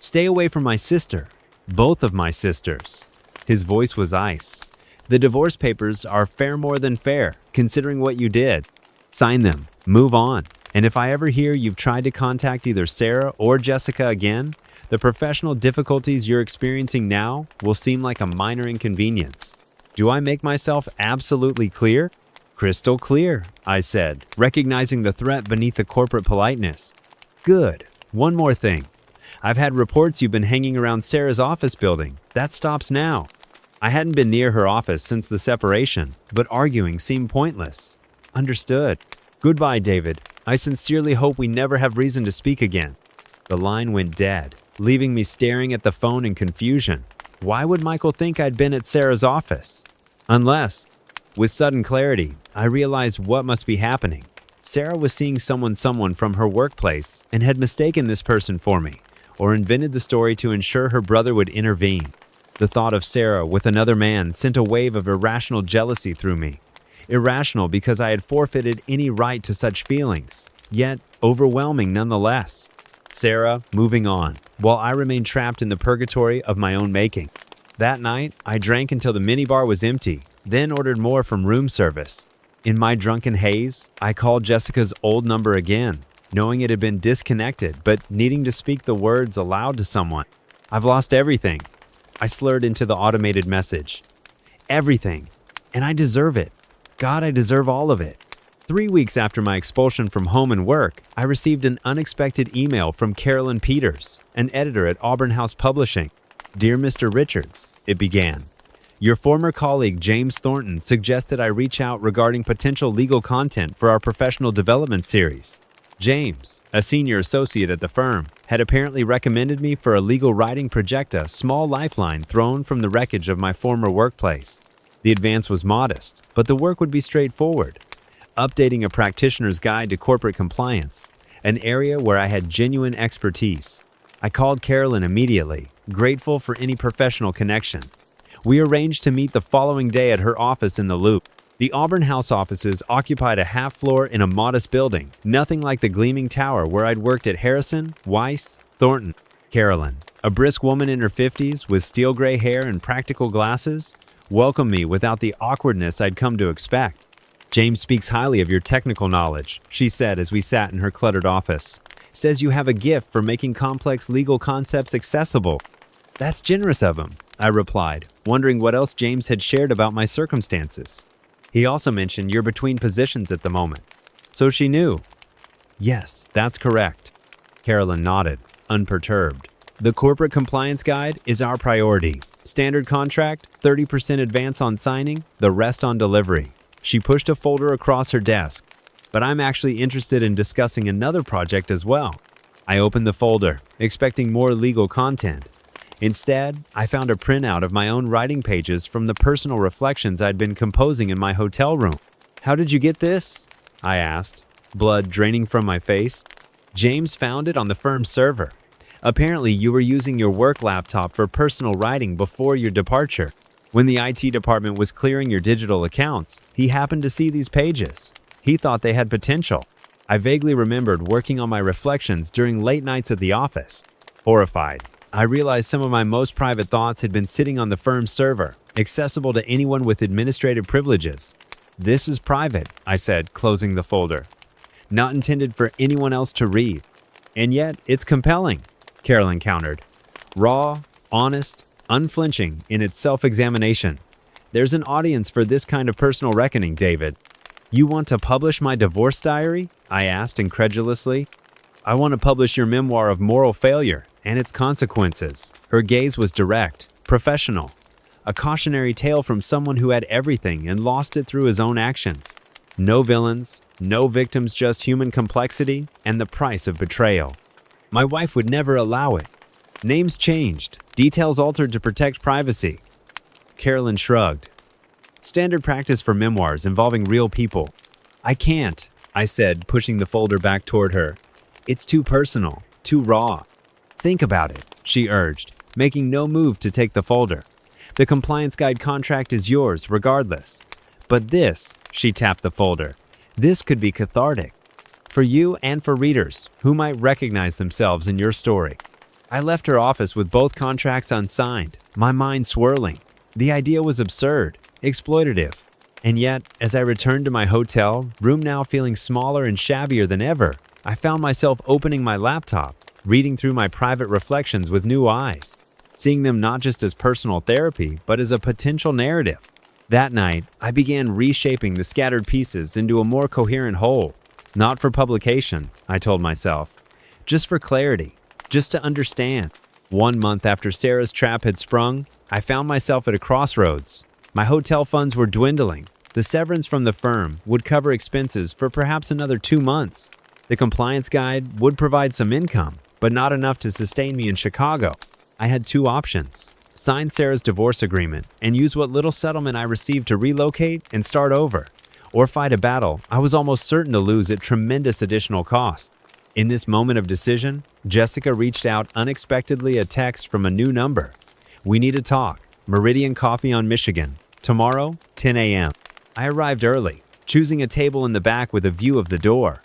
S1: Stay away from my sister. Both of my sisters. His voice was ice. The divorce papers are fair more than fair, considering what you did. Sign them. Move on. And if I ever hear you've tried to contact either Sarah or Jessica again, the professional difficulties you're experiencing now will seem like a minor inconvenience. Do I make myself absolutely clear? Crystal clear, I said, recognizing the threat beneath the corporate politeness. Good. One more thing. I've had reports you've been hanging around Sarah's office building. That stops now. I hadn't been near her office since the separation, but arguing seemed pointless. Understood. Goodbye, David. I sincerely hope we never have reason to speak again. The line went dead, leaving me staring at the phone in confusion. Why would Michael think I'd been at Sarah's office? Unless, with sudden clarity, I realized what must be happening. Sarah was seeing someone from her workplace and had mistaken this person for me, or invented the story to ensure her brother would intervene. The thought of Sarah with another man sent a wave of irrational jealousy through me. Irrational because I had forfeited any right to such feelings, yet overwhelming nonetheless. Sarah moving on, while I remained trapped in the purgatory of my own making. That night, I drank until the minibar was empty, then ordered more from room service. In my drunken haze, I called Jessica's old number again, knowing it had been disconnected, but needing to speak the words aloud to someone. I've lost everything. I slurred into the automated message. Everything. And I deserve it. God, I deserve all of it. 3 weeks after my expulsion from home and work, I received an unexpected email from Carolyn Peters, an editor at Auburn House Publishing. Dear Mr. Richards, it began. Your former colleague James Thornton suggested I reach out regarding potential legal content for our professional development series. James, a senior associate at the firm, had apparently recommended me for a legal writing project, a small lifeline thrown from the wreckage of my former workplace. The advance was modest, but the work would be straightforward. Updating a practitioner's guide to corporate compliance, an area where I had genuine expertise. I called Carolyn immediately, grateful for any professional connection. We arranged to meet the following day at her office in the Loop. The Auburn House offices occupied a half floor in a modest building, nothing like the gleaming tower where I'd worked at Harrison, Weiss, Thornton. Carolyn, a brisk woman in her 50s with steel gray hair and practical glasses, welcomed me without the awkwardness I'd come to expect. James speaks highly of your technical knowledge, she said as we sat in her cluttered office. Says you have a gift for making complex legal concepts accessible. That's generous of him, I replied, wondering what else James had shared about my circumstances. He also mentioned you're between positions at the moment. So she knew. Yes, that's correct. Carolyn nodded, unperturbed. The corporate compliance guide is our priority. Standard contract, 30% advance on signing, the rest on delivery. She pushed a folder across her desk. But I'm actually interested in discussing another project as well. I opened the folder, expecting more legal content. Instead, I found a printout of my own writing pages from the personal reflections I'd been composing in my hotel room. How did you get this? I asked, blood draining from my face. James found it on the firm's server. Apparently, you were using your work laptop for personal writing before your departure. When the IT department was clearing your digital accounts, he happened to see these pages. He thought they had potential. I vaguely remembered working on my reflections during late nights at the office. Horrified, I realized some of my most private thoughts had been sitting on the firm's server, accessible to anyone with administrative privileges. This is private, I said, closing the folder. Not intended for anyone else to read. And yet, it's compelling, Carolyn countered. Raw, honest, unflinching in its self-examination. There's an audience for this kind of personal reckoning, David. You want to publish my divorce diary? I asked incredulously. I want to publish your memoir of moral failure and its consequences. Her gaze was direct, professional. A cautionary tale from someone who had everything and lost it through his own actions. No villains, no victims, just human complexity and the price of betrayal. My wife would never allow it. Names changed, details altered to protect privacy. Carolyn shrugged. Standard practice for memoirs involving real people. I can't, I said, pushing the folder back toward her. It's too personal, too raw. Think about it, she urged, making no move to take the folder. The compliance guide contract is yours regardless. But this, she tapped the folder, this could be cathartic. For you and for readers who might recognize themselves in your story. I left her office with both contracts unsigned, my mind swirling. The idea was absurd, exploitative. And yet, as I returned to my hotel, room now feeling smaller and shabbier than ever, I found myself opening my laptop, reading through my private reflections with new eyes, seeing them not just as personal therapy, but as a potential narrative. That night, I began reshaping the scattered pieces into a more coherent whole. Not for publication, I told myself. Just for clarity, just to understand. 1 month after Sarah's trap had sprung, I found myself at a crossroads. My hotel funds were dwindling. The severance from the firm would cover expenses for perhaps another 2 months. The compliance guide would provide some income, but not enough to sustain me in Chicago. I had 2 options. Sign Sarah's divorce agreement and use what little settlement I received to relocate and start over, or fight a battle I was almost certain to lose at tremendous additional cost. In this moment of decision, Jessica reached out unexpectedly, a text from a new number. We need to talk. Meridian Coffee on Michigan. Tomorrow, 10 a.m. I arrived early, choosing a table in the back with a view of the door.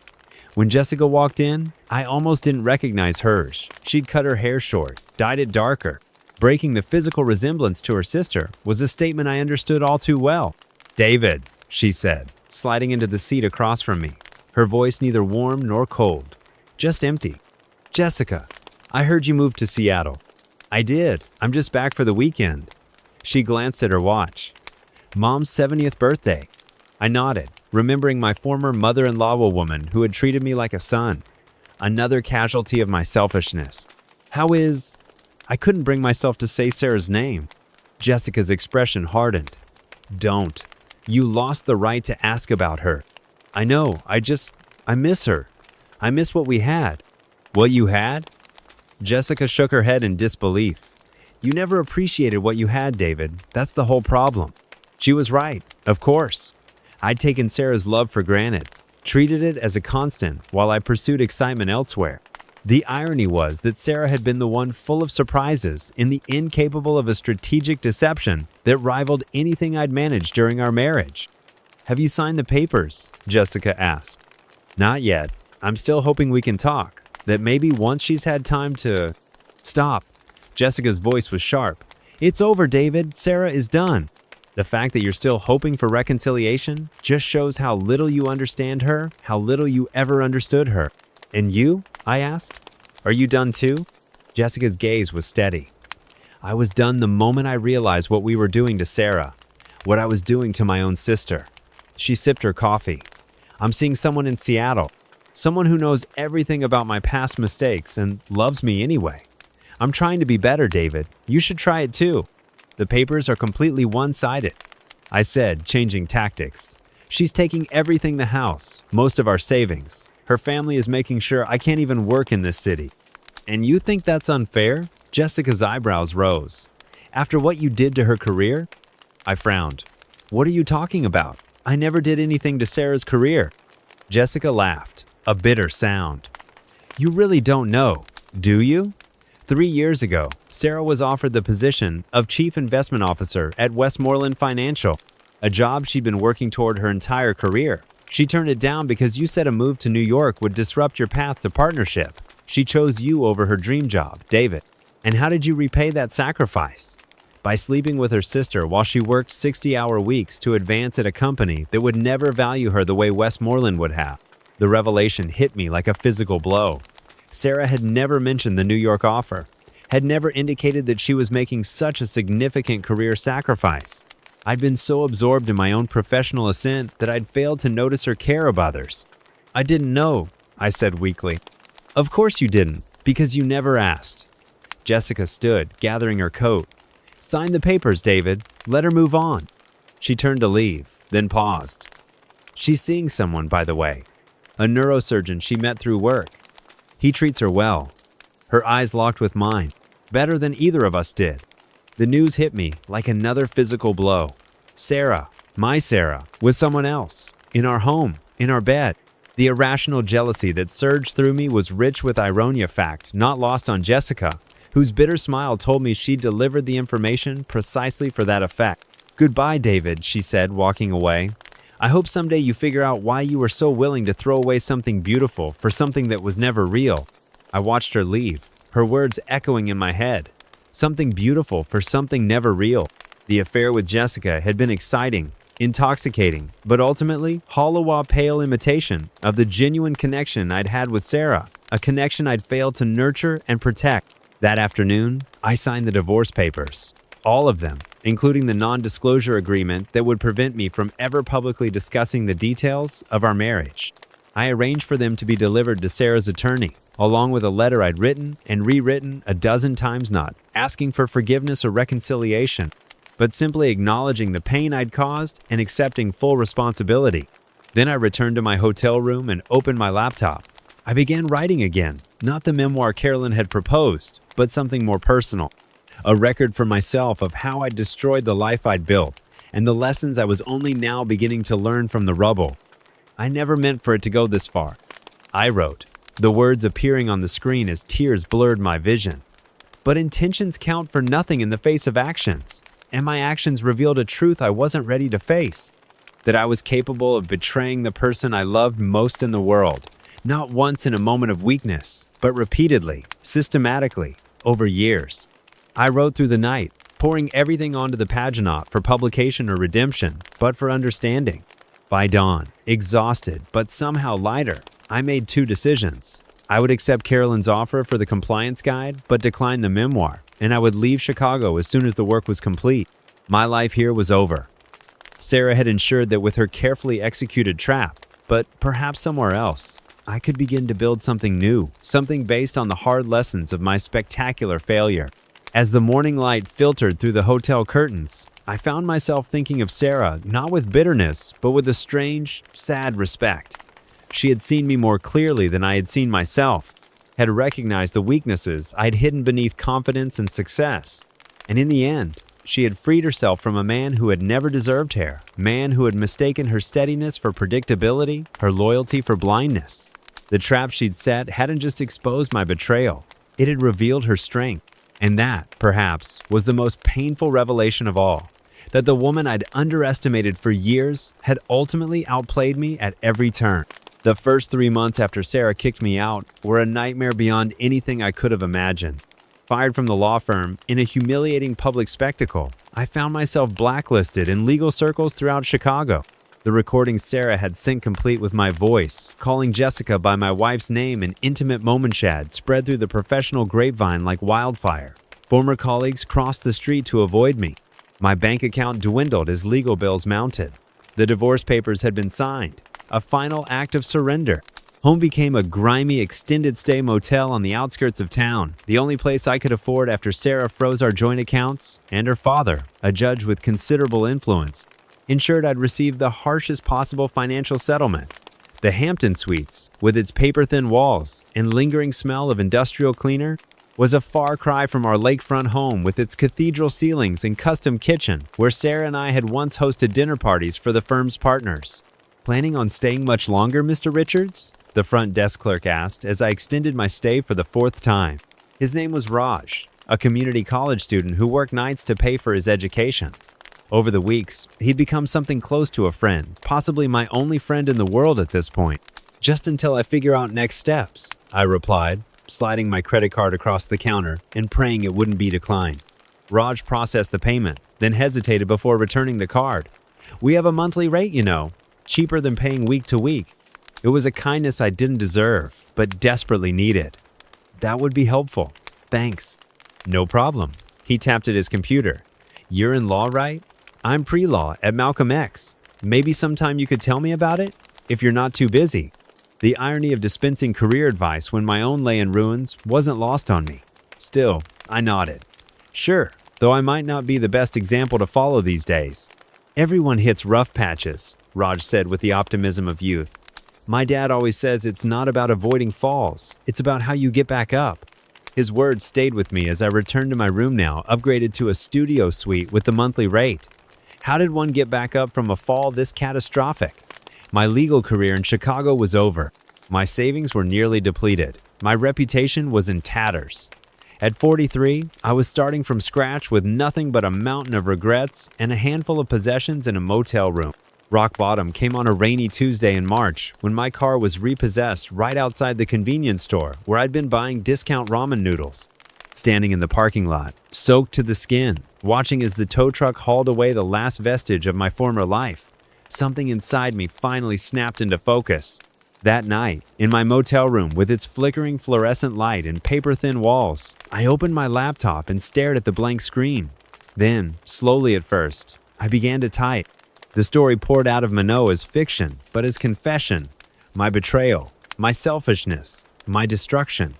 S1: When Jessica walked in, I almost didn't recognize hers. She'd cut her hair short, dyed it darker. Breaking the physical resemblance to her sister was a statement I understood all too well. "David," she said, sliding into the seat across from me, her voice neither warm nor cold, just empty. "Jessica, I heard you moved to Seattle." "I did. I'm just back for the weekend." She glanced at her watch. "Mom's 70th birthday." I nodded, remembering my former mother-in-law, a woman who had treated me like a son. Another casualty of my selfishness. "How is—" I couldn't bring myself to say Sarah's name. Jessica's expression hardened. "Don't. You lost the right to ask about her." "I know. I miss her. I miss what we had." "What you had?" Jessica shook her head in disbelief. "You never appreciated what you had, David. That's the whole problem." She was right, of course. I'd taken Sarah's love for granted, treated it as a constant while I pursued excitement elsewhere. The irony was that Sarah had been the one full of surprises and the incapable of a strategic deception that rivaled anything I'd managed during our marriage. "Have you signed the papers?" Jessica asked. "Not yet. I'm still hoping we can talk, that maybe once she's had time to—" "Stop." Jessica's voice was sharp. "It's over, David. Sarah is done." The fact that you're still hoping for reconciliation just shows how little you understand her, how little you ever understood her. "And you?" I asked. "Are you done too?" Jessica's gaze was steady. "I was done the moment I realized what we were doing to Sarah, what I was doing to my own sister." She sipped her coffee. "I'm seeing someone in Seattle, someone who knows everything about my past mistakes and loves me anyway. I'm trying to be better, David. You should try it too. The papers are completely one-sided," I said, changing tactics. "She's taking everything in the house, most of our savings. Her family is making sure I can't even work in this city." "And you think that's unfair?" Jessica's eyebrows rose. "After what you did to her career?" I frowned. "What are you talking about? I never did anything to Sarah's career." Jessica laughed, a bitter sound. "You really don't know, do you? 3 years ago, Sarah was offered the position of Chief Investment Officer at Westmoreland Financial, a job she'd been working toward her entire career. She turned it down because you said a move to New York would disrupt your path to partnership. She chose you over her dream job, David. And how did you repay that sacrifice? By sleeping with her sister while she worked 60-hour weeks to advance at a company that would never value her the way Westmoreland would have. The revelation hit me like a physical blow. Sarah had never mentioned the New York offer, had never indicated that she was making such a significant career sacrifice. I'd been so absorbed in my own professional ascent that I'd failed to notice her care of others. "I didn't know," I said weakly. "Of course you didn't, because you never asked." Jessica stood, gathering her coat. "Sign the papers, David. Let her move on." She turned to leave, then paused. "She's seeing someone, by the way. A neurosurgeon she met through work. He treats her well." Her eyes locked with mine, better than either of us did. The news hit me like another physical blow. Sarah, my Sarah, with someone else, in our home, in our bed. The irrational jealousy that surged through me was rich with ironia fact, not lost on Jessica, whose bitter smile told me she'd delivered the information precisely for that effect. "Goodbye, David," she said, walking away. "I hope someday you figure out why you were so willing to throw away something beautiful for something that was never real." I watched her leave, her words echoing in my head. Something beautiful for something never real. The affair with Jessica had been exciting, intoxicating, but ultimately hollow pale imitation of the genuine connection I'd had with Sarah, a connection I'd failed to nurture and protect. That afternoon, I signed the divorce papers. All of them, including the non-disclosure agreement that would prevent me from ever publicly discussing the details of our marriage. I arranged for them to be delivered to Sarah's attorney, along with a letter I'd written and rewritten a dozen times, not asking for forgiveness or reconciliation, but simply acknowledging the pain I'd caused and accepting full responsibility. Then I returned to my hotel room and opened my laptop. I began writing again, not the memoir Carolyn had proposed, but something more personal. A record for myself of how I'd destroyed the life I'd built, and the lessons I was only now beginning to learn from the rubble. I never meant for it to go this far. I wrote, the words appearing on the screen as tears blurred my vision. But intentions count for nothing in the face of actions, and my actions revealed a truth I wasn't ready to face. That I was capable of betraying the person I loved most in the world, not once in a moment of weakness, but repeatedly, systematically, over years. I wrote through the night, pouring everything onto the page not for publication or redemption, but for understanding. By dawn, exhausted but somehow lighter, I made two decisions. I would accept Carolyn's offer for the compliance guide, but decline the memoir, and I would leave Chicago as soon as the work was complete. My life here was over. Sarah had ensured that with her carefully executed trap, but perhaps somewhere else, I could begin to build something new, something based on the hard lessons of my spectacular failure. As the morning light filtered through the hotel curtains, I found myself thinking of Sarah not with bitterness, but with a strange, sad respect. She had seen me more clearly than I had seen myself, had recognized the weaknesses I'd hidden beneath confidence and success. And in the end, she had freed herself from a man who had never deserved her, a man who had mistaken her steadiness for predictability, her loyalty for blindness. The trap she'd set hadn't just exposed my betrayal, it had revealed her strength. And that, perhaps, was the most painful revelation of all, that the woman I'd underestimated for years had ultimately outplayed me at every turn. The first 3 months after Sarah kicked me out were a nightmare beyond anything I could have imagined. Fired from the law firm in a humiliating public spectacle, I found myself blacklisted in legal circles throughout Chicago. The recordings Sarah had sent complete with my voice, calling Jessica by my wife's name and intimate moment shad spread through the professional grapevine like wildfire. Former colleagues crossed the street to avoid me. My bank account dwindled as legal bills mounted. The divorce papers had been signed, a final act of surrender. Home became a grimy extended stay motel on the outskirts of town, the only place I could afford after Sarah froze our joint accounts, and her father, a judge with considerable influence, ensured I'd receive the harshest possible financial settlement. The Hampton Suites, with its paper-thin walls and lingering smell of industrial cleaner, was a far cry from our lakefront home with its cathedral ceilings and custom kitchen, where Sarah and I had once hosted dinner parties for the firm's partners. "Planning on staying much longer, Mr. Richards?" the front desk clerk asked as I extended my stay for the 4th time. His name was Raj, a community college student who worked nights to pay for his education. Over the weeks, he'd become something close to a friend, possibly my only friend in the world at this point. "Just until I figure out next steps," I replied, sliding my credit card across the counter and praying it wouldn't be declined. Raj processed the payment, then hesitated before returning the card. "We have a monthly rate, you know, cheaper than paying week to week." It was a kindness I didn't deserve, but desperately needed. "That would be helpful. Thanks." "No problem." He tapped at his computer. "You're in law, right? I'm pre-law at Malcolm X. Maybe sometime you could tell me about it, if you're not too busy." The irony of dispensing career advice when my own lay in ruins wasn't lost on me. Still, I nodded. "Sure, though I might not be the best example to follow these days." "Everyone hits rough patches," Raj said with the optimism of youth. "My dad always says it's not about avoiding falls, it's about how you get back up." His words stayed with me as I returned to my room now, upgraded to a studio suite with the monthly rate. How did one get back up from a fall this catastrophic? My legal career in Chicago was over. My savings were nearly depleted. My reputation was in tatters. At 43, I was starting from scratch with nothing but a mountain of regrets and a handful of possessions in a motel room. Rock bottom came on a rainy Tuesday in March when my car was repossessed right outside the convenience store where I'd been buying discount ramen noodles. Standing in the parking lot, soaked to the skin, watching as the tow truck hauled away the last vestige of my former life, something inside me finally snapped into focus. That night, in my motel room with its flickering fluorescent light and paper-thin walls, I opened my laptop and stared at the blank screen. Then, slowly at first, I began to type. The story poured out of Mano as fiction, but as confession. My betrayal, my selfishness, my destruction.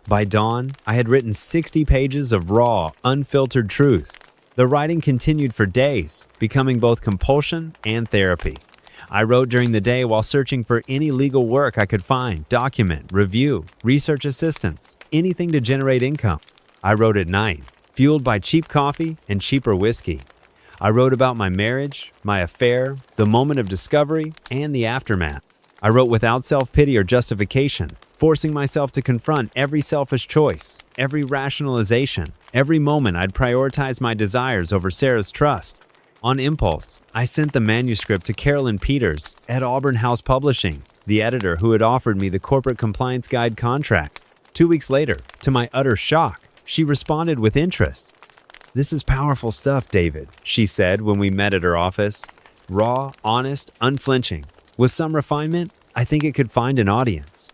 S1: By dawn, I had written 60 pages of raw, unfiltered truth. The writing continued for days, becoming both compulsion and therapy. I wrote during the day while searching for any legal work I could find, document, review, research assistance, anything to generate income. I wrote at night, fueled by cheap coffee and cheaper whiskey. I wrote about my marriage, my affair, the moment of discovery, and the aftermath. I wrote without self-pity or justification, forcing myself to confront every selfish choice, every rationalization, every moment I'd prioritize my desires over Sarah's trust. On impulse, I sent the manuscript to Carolyn Peters at Auburn House Publishing, the editor who had offered me the corporate compliance guide contract. 2 weeks later, to my utter shock, she responded with interest. "This is powerful stuff, David," she said when we met at her office. "Raw, honest, unflinching. With some refinement, I think it could find an audience."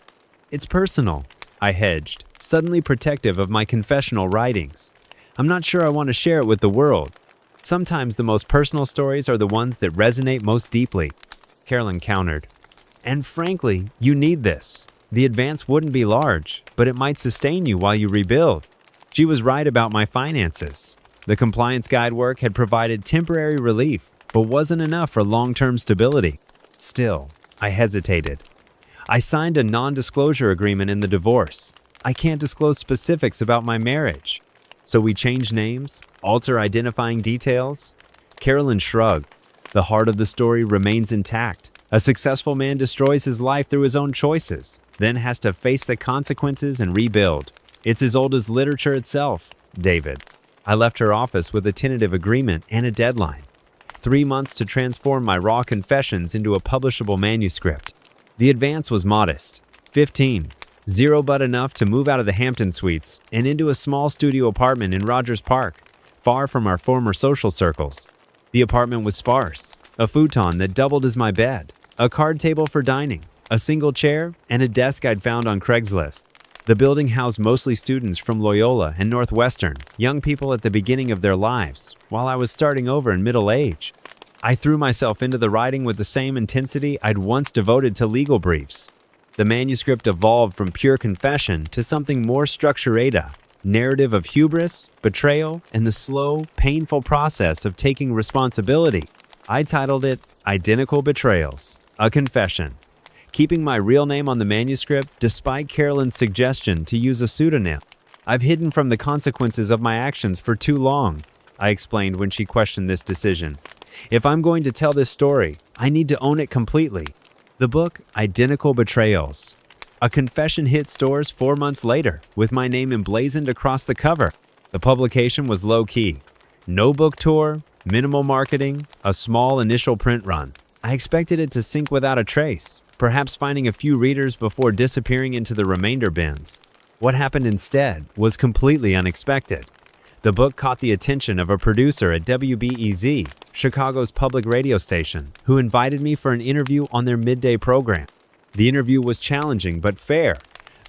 S1: "It's personal," I hedged, suddenly protective of my confessional writings. "I'm not sure I want to share it with the world. Sometimes the most personal stories are the ones that resonate most deeply," Carolyn countered. "And frankly, you need this. The advance wouldn't be large, but it might sustain you while you rebuild." She was right about my finances. The compliance guide work had provided temporary relief, but wasn't enough for long-term stability. Still, I hesitated. I signed a non-disclosure agreement in the divorce. I can't disclose specifics about my marriage. So we changed names, alter identifying details. Carolyn shrugged. The heart of the story remains intact. A successful man destroys his life through his own choices, then has to face the consequences and rebuild. It's as old as literature itself, David. I left her office with a tentative agreement and a deadline. 3 months to transform my raw confessions into a publishable manuscript. The advance was modest. 15. Zero but enough to move out of the Hampton Suites and into a small studio apartment in Rogers Park, far from our former social circles. The apartment was sparse, a futon that doubled as my bed, a card table for dining, a single chair, and a desk I'd found on Craigslist. The building housed mostly students from Loyola and Northwestern, young people at the beginning of their lives, while I was starting over in middle age. I threw myself into the writing with the same intensity I'd once devoted to legal briefs. The manuscript evolved from pure confession to something more structurata, narrative of hubris, betrayal, and the slow, painful process of taking responsibility. I titled it Identical Betrayals, a Confession, keeping my real name on the manuscript despite Carolyn's suggestion to use a pseudonym. "I've hidden from the consequences of my actions for too long," I explained when she questioned this decision. "If I'm going to tell this story, I need to own it completely." The book, Identical Betrayals, a confession, hit stores 4 months later, with my name emblazoned across the cover. The publication was low-key. No book tour, minimal marketing, a small initial print run. I expected it to sink without a trace, perhaps finding a few readers before disappearing into the remainder bins. What happened instead was completely unexpected. The book caught the attention of a producer at WBEZ, Chicago's public radio station, who invited me for an interview on their midday program. The interview was challenging but fair,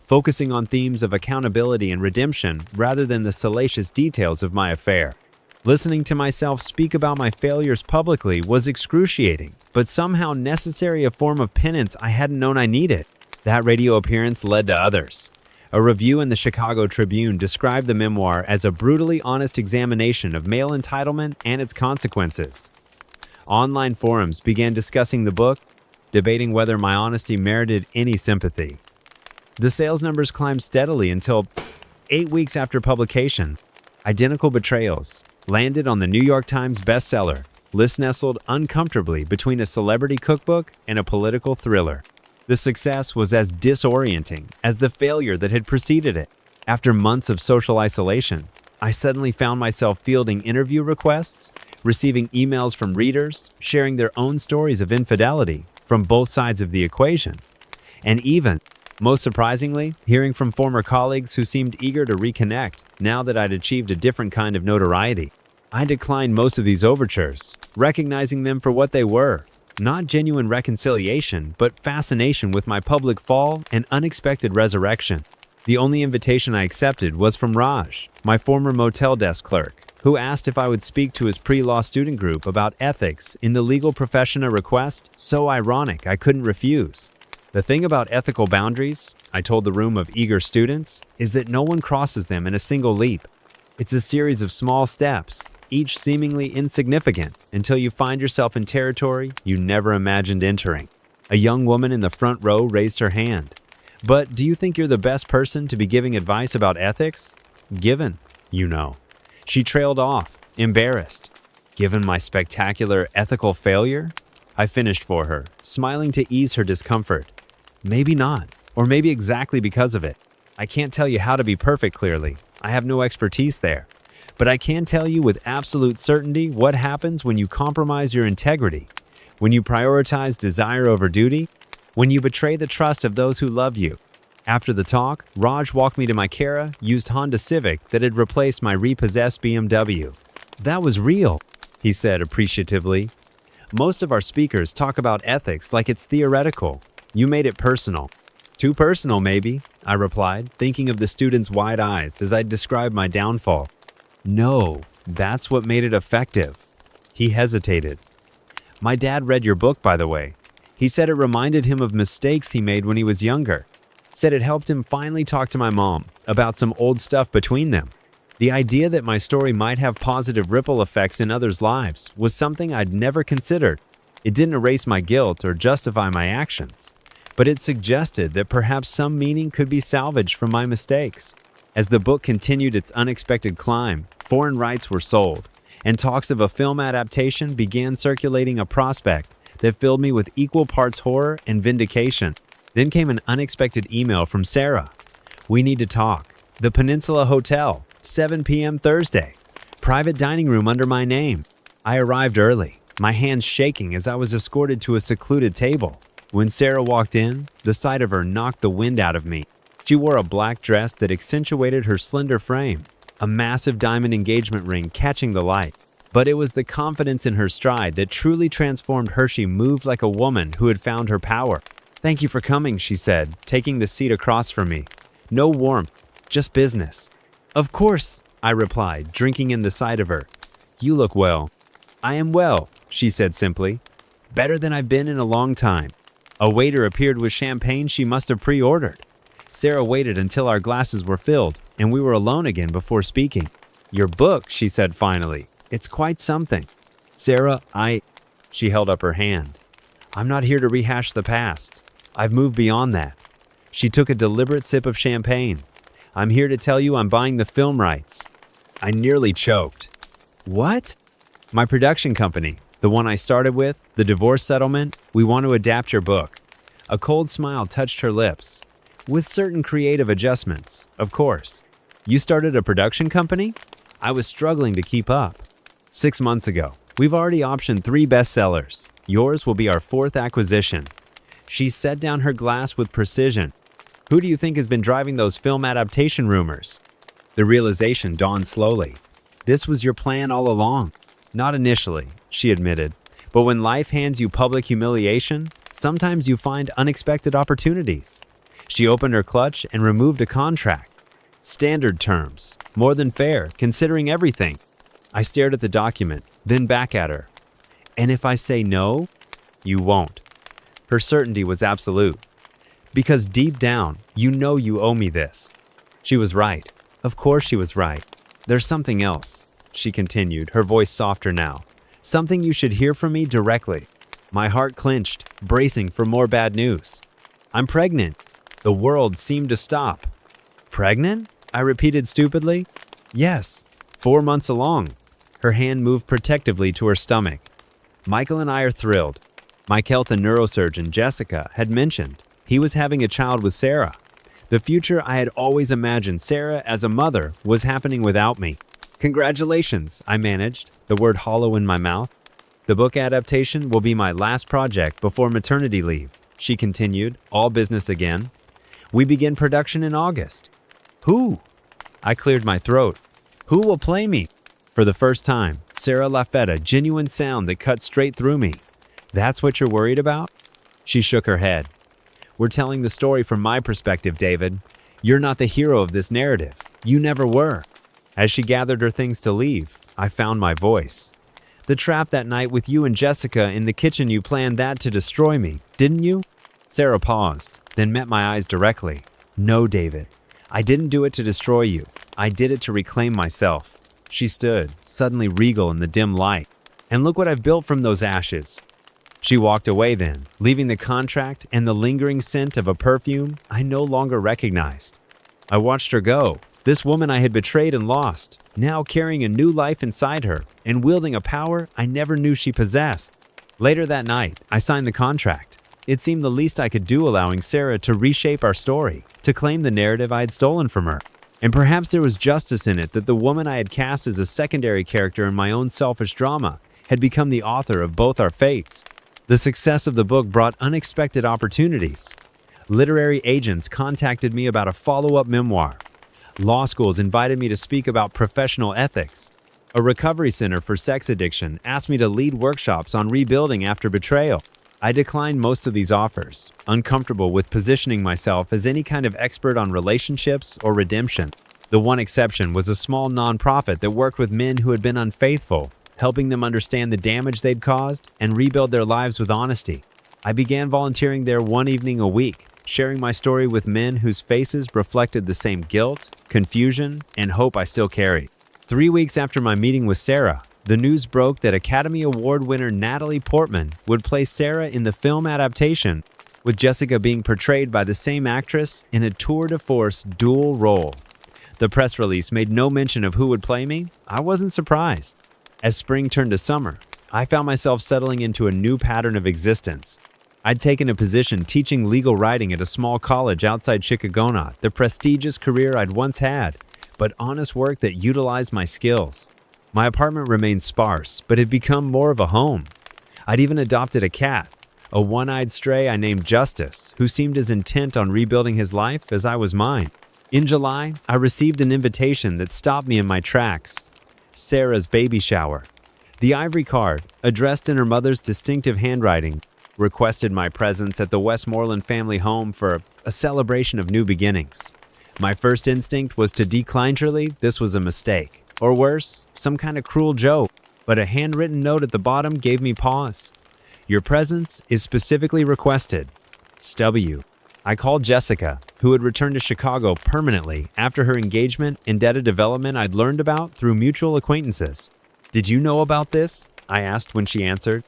S1: focusing on themes of accountability and redemption rather than the salacious details of my affair. Listening to myself speak about my failures publicly was excruciating, but somehow necessary, a form of penance I hadn't known I needed. That radio appearance led to others. A review in the Chicago Tribune described the memoir as a brutally honest examination of male entitlement and its consequences. Online forums began discussing the book, debating whether my honesty merited any sympathy. The sales numbers climbed steadily until 8 weeks after publication. Identical Betrayals landed on the New York Times bestseller list, nestled uncomfortably between a celebrity cookbook and a political thriller. The success was as disorienting as the failure that had preceded it. After months of social isolation, I suddenly found myself fielding interview requests, receiving emails from readers, sharing their own stories of infidelity from both sides of the equation, and even, most surprisingly, hearing from former colleagues who seemed eager to reconnect now that I'd achieved a different kind of notoriety. I declined most of these overtures, recognizing them for what they were, not genuine reconciliation, but fascination with my public fall and unexpected resurrection. The only invitation I accepted was from Raj, my former motel desk clerk, who asked if I would speak to his pre-law student group about ethics in the legal profession, a request so ironic I couldn't refuse. The thing about ethical boundaries, I told the room of eager students, is that no one crosses them in a single leap. It's a series of small steps, each seemingly insignificant, until you find yourself in territory you never imagined entering. A young woman in the front row raised her hand. But do you think you're the best person to be giving advice about ethics? Given, you know. She trailed off, embarrassed. Given my spectacular ethical failure? I finished for her, smiling to ease her discomfort. Maybe not, or maybe exactly because of it. I can't tell you how to be perfect clearly. I have no expertise there. But I can tell you with absolute certainty what happens when you compromise your integrity, when you prioritize desire over duty, when you betray the trust of those who love you. After the talk, Raj walked me to my Kara used Honda Civic that had replaced my repossessed BMW. That was real, he said appreciatively. Most of our speakers talk about ethics like it's theoretical. You made it personal. Too personal, maybe, I replied, thinking of the students' wide eyes as I described my downfall. No, that's what made it effective. He hesitated. My dad read your book, by the way. He said it reminded him of mistakes he made when he was younger. Said it helped him finally talk to my mom about some old stuff between them. The idea that my story might have positive ripple effects in others' lives was something I'd never considered. It didn't erase my guilt or justify my actions, but it suggested that perhaps some meaning could be salvaged from my mistakes. As the book continued its unexpected climb, foreign rights were sold, and talks of a film adaptation began circulating, a prospect that filled me with equal parts horror and vindication. Then came an unexpected email from Sarah. We need to talk. The Peninsula Hotel, 7 p.m. Thursday. Private dining room under my name. I arrived early, my hands shaking as I was escorted to a secluded table. When Sarah walked in, the sight of her knocked the wind out of me. She wore a black dress that accentuated her slender frame, a massive diamond engagement ring catching the light. But it was the confidence in her stride that truly transformed her. She moved like a woman who had found her power. Thank you for coming, she said, taking the seat across from me. No warmth, just business. Of course, I replied, drinking in the sight of her. You look well. I am well, she said simply. Better than I've been in a long time. A waiter appeared with champagne she must have pre-ordered. Sarah waited until our glasses were filled, and we were alone again before speaking. Your book, she said finally. It's quite something. Sarah, She held up her hand. I'm not here to rehash the past. I've moved beyond that. She took a deliberate sip of champagne. I'm here to tell you I'm buying the film rights. I nearly choked. What? My production company, the one I started with, the divorce settlement, we want to adapt your book. A cold smile touched her lips. With certain creative adjustments, of course. You started a production company? I was struggling to keep up. 6 months ago, we've already optioned 3 bestsellers. Yours will be our 4th acquisition. She set down her glass with precision. Who do you think has been driving those film adaptation rumors? The realization dawned slowly. This was your plan all along. Not initially, she admitted. But when life hands you public humiliation, sometimes you find unexpected opportunities. She opened her clutch and removed a contract. Standard terms, more than fair, considering everything. I stared at the document, then back at her. And if I say no, you won't. Her certainty was absolute. Because deep down, you know you owe me this. She was right. Of course she was right. There's something else, she continued, her voice softer now. Something you should hear from me directly. My heart clenched, bracing for more bad news. I'm pregnant. The world seemed to stop. Pregnant? I repeated stupidly. Yes, 4 months along. Her hand moved protectively to her stomach. Michael and I are thrilled. Mike Health and neurosurgeon Jessica had mentioned he was having a child with Sarah. The future I had always imagined Sarah as a mother was happening without me. Congratulations, I managed, the word hollow in my mouth. The book adaptation will be my last project before maternity leave, she continued, all business again. We begin production in August. Who? I cleared my throat. Who will play me? For the first time, Sarah laughed at a genuine sound that cut straight through me. That's what you're worried about? She shook her head. We're telling the story from my perspective, David. You're not the hero of this narrative. You never were. As she gathered her things to leave, I found my voice. The trap that night with you and Jessica in the kitchen, you planned that to destroy me, didn't you? Sarah paused, then met my eyes directly. No, David. I didn't do it to destroy you. I did it to reclaim myself. She stood, suddenly regal in the dim light. And look what I've built from those ashes. She walked away then, leaving the contract and the lingering scent of a perfume I no longer recognized. I watched her go. This woman I had betrayed and lost, now carrying a new life inside her and wielding a power I never knew she possessed. Later that night, I signed the contract. It seemed the least I could do, allowing Sarah to reshape our story, to claim the narrative I had stolen from her. And perhaps there was justice in it that the woman I had cast as a secondary character in my own selfish drama had become the author of both our fates. The success of the book brought unexpected opportunities. Literary agents contacted me about a follow-up memoir. Law schools invited me to speak about professional ethics. A recovery center for sex addiction asked me to lead workshops on rebuilding after betrayal. I declined most of these offers, uncomfortable with positioning myself as any kind of expert on relationships or redemption. The one exception was a small nonprofit that worked with men who had been unfaithful, helping them understand the damage they'd caused and rebuild their lives with honesty. I began volunteering there one evening a week, sharing my story with men whose faces reflected the same guilt, confusion, and hope I still carried. 3 weeks after my meeting with Sarah, the news broke that Academy Award winner Natalie Portman would play Sarah in the film adaptation, with Jessica being portrayed by the same actress in a tour de force dual role. The press release made no mention of who would play me. I wasn't surprised. As spring turned to summer, I found myself settling into a new pattern of existence. I'd taken a position teaching legal writing at a small college outside Chicago, the prestigious career I'd once had, but honest work that utilized my skills. My apartment remained sparse, but had become more of a home. I'd even adopted a cat, a one-eyed stray I named Justice, who seemed as intent on rebuilding his life as I was mine. In July, I received an invitation that stopped me in my tracks. Sarah's baby shower. The ivory card, addressed in her mother's distinctive handwriting, requested my presence at the Westmoreland family home for a celebration of new beginnings. My first instinct was to decline. Surely this was a mistake, or worse, some kind of cruel joke, but a handwritten note at the bottom gave me pause. Your presence is specifically requested. W. I called Jessica, who had returned to Chicago permanently after her engagement and data development I'd learned about through mutual acquaintances. Did you know about this? I asked when she answered.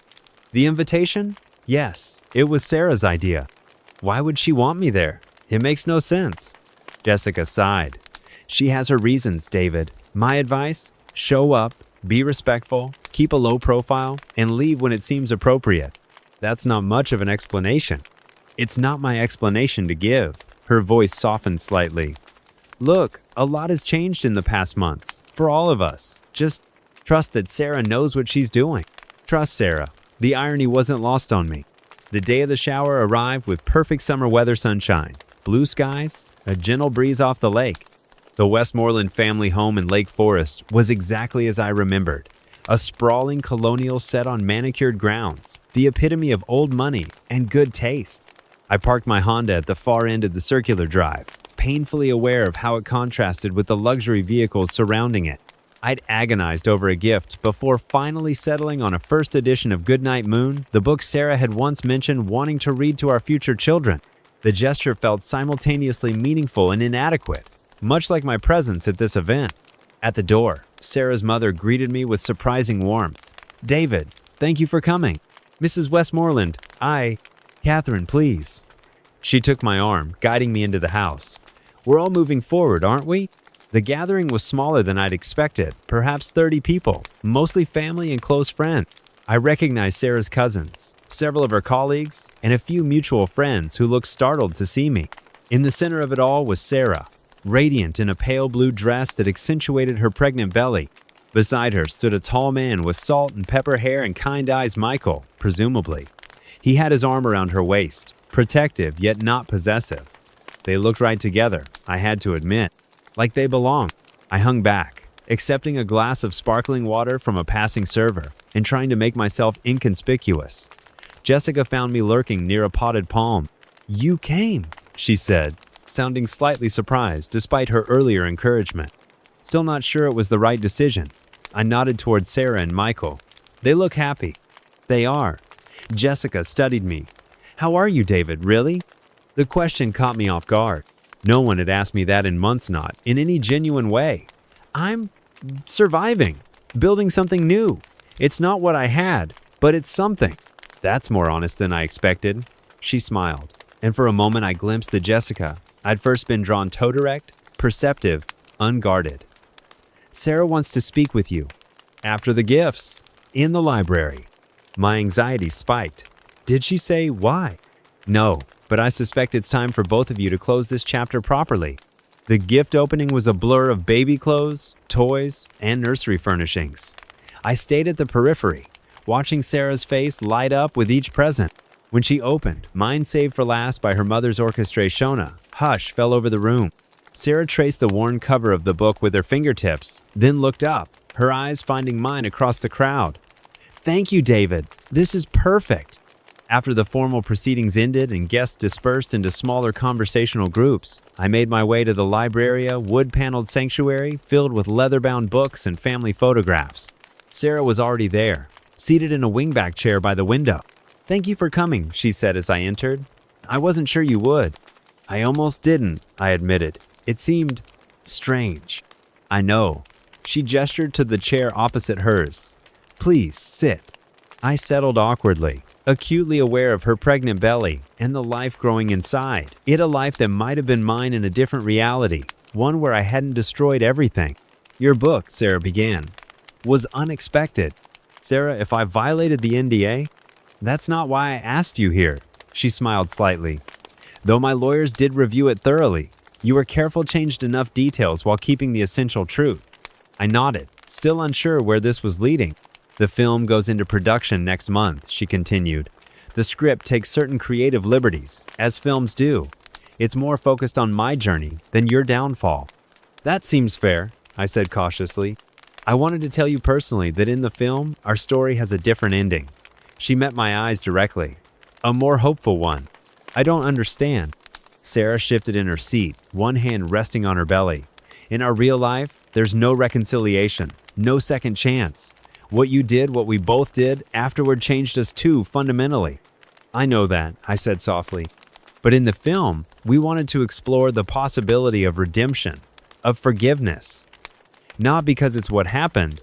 S1: The invitation? Yes, it was Sarah's idea. Why would she want me there? It makes no sense. Jessica sighed. She has her reasons, David. My advice? Show up, be respectful, keep a low profile, and leave when it seems appropriate. That's not much of an explanation. It's not my explanation to give. Her voice softened slightly. Look, a lot has changed in the past months, for all of us. Just trust that Sarah knows what she's doing. Trust Sarah. The irony wasn't lost on me. The day of the shower arrived with perfect summer weather sunshine, blue skies, a gentle breeze off the lake. The Westmoreland family home in Lake Forest was exactly as I remembered. A sprawling colonial set on manicured grounds, the epitome of old money and good taste. I parked my Honda at the far end of the circular drive, painfully aware of how it contrasted with the luxury vehicles surrounding it. I'd agonized over a gift before finally settling on a first edition of Goodnight Moon, the book Sarah had once mentioned wanting to read to our future children. The gesture felt simultaneously meaningful and inadequate, much like my presence at this event. At the door, Sarah's mother greeted me with surprising warmth. David, thank you for coming. Mrs. Westmoreland, Catherine, please. She took my arm, guiding me into the house. We're all moving forward, aren't we? The gathering was smaller than I'd expected, perhaps 30 people, mostly family and close friends. I recognized Sarah's cousins, several of her colleagues, and a few mutual friends who looked startled to see me. In the center of it all was Sarah, radiant in a pale blue dress that accentuated her pregnant belly. Beside her stood a tall man with salt and pepper hair and kind eyes, Michael, presumably. He had his arm around her waist, protective yet not possessive. They looked right together, I had to admit, like they belonged. I hung back, accepting a glass of sparkling water from a passing server and trying to make myself inconspicuous. Jessica found me lurking near a potted palm. "You came," she said, sounding slightly surprised despite her earlier encouragement. Still not sure it was the right decision. I nodded towards Sarah and Michael. "They look happy." "They are." Jessica studied me. "How are you, David, really?" The question caught me off guard. No one had asked me that in months, not in any genuine way. "I'm surviving, building something new. It's not what I had, but it's something." "That's more honest than I expected." She smiled, and for a moment I glimpsed the Jessica I'd first been drawn to, direct, perceptive, unguarded. "Sarah wants to speak with you." "After the gifts." "In the library." My anxiety spiked. "Did she say why?" "No, but I suspect it's time for both of you to close this chapter properly." The gift opening was a blur of baby clothes, toys, and nursery furnishings. I stayed at the periphery, watching Sarah's face light up with each present. When she opened, mine saved for last by her mother's orchestration, hush fell over the room. Sarah traced the worn cover of the book with her fingertips, then looked up, her eyes finding mine across the crowd. "Thank you, David. This is perfect." After the formal proceedings ended and guests dispersed into smaller conversational groups, I made my way to the Libraria wood-paneled sanctuary filled with leather-bound books and family photographs. Sarah was already there, seated in a wingback chair by the window. "Thank you for coming," she said as I entered. "I wasn't sure you would." "I almost didn't," I admitted. It seemed strange. "I know." She gestured to the chair opposite hers. "Please, sit." I settled awkwardly, acutely aware of her pregnant belly and the life growing inside. It a life that might have been mine in a different reality, one where I hadn't destroyed everything. "Your book," Sarah began, "was unexpected." "Sarah, if I violated the NDA, that's not why I asked you here." She smiled slightly. "Though my lawyers did review it thoroughly, you were careful, changed enough details while keeping the essential truth." I nodded, still unsure where this was leading. "The film goes into production next month," she continued. "The script takes certain creative liberties, as films do. It's more focused on my journey than your downfall." "That seems fair," I said cautiously. "I wanted to tell you personally that in the film, our story has a different ending." She met my eyes directly. "A more hopeful one." "I don't understand." Sarah shifted in her seat, one hand resting on her belly. "In our real life, there's no reconciliation, no second chance. What you did, what we both did, afterward changed us too, fundamentally." "I know that," I said softly. "But in the film, we wanted to explore the possibility of redemption, of forgiveness. Not because it's what happened,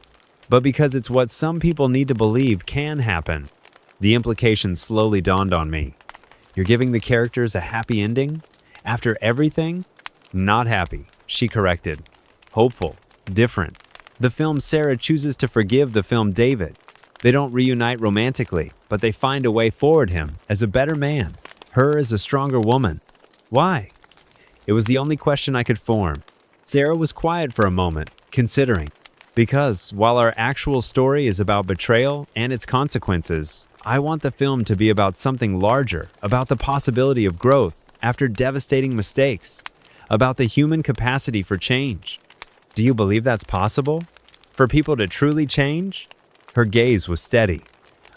S1: but because it's what some people need to believe can happen." The implication slowly dawned on me. "You're giving the characters a happy ending? After everything?" "Not happy," she corrected. "Hopeful, different. The film Sarah chooses to forgive the film David. They don't reunite romantically, but they find a way forward him as a better man, her as a stronger woman." "Why?" It was the only question I could form. Sarah was quiet for a moment, considering. "Because while our actual story is about betrayal and its consequences, I want the film to be about something larger, about the possibility of growth after devastating mistakes, about the human capacity for change." "Do you believe that's possible? For people to truly change?" Her gaze was steady.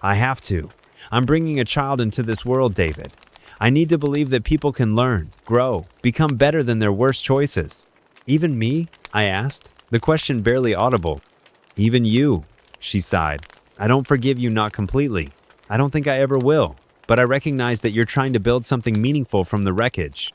S1: "I have to. I'm bringing a child into this world, David. I need to believe that people can learn, grow, become better than their worst choices." "Even me?" I asked, the question barely audible. "Even you," she sighed. "I don't forgive you, not completely. I don't think I ever will, but I recognize that you're trying to build something meaningful from the wreckage.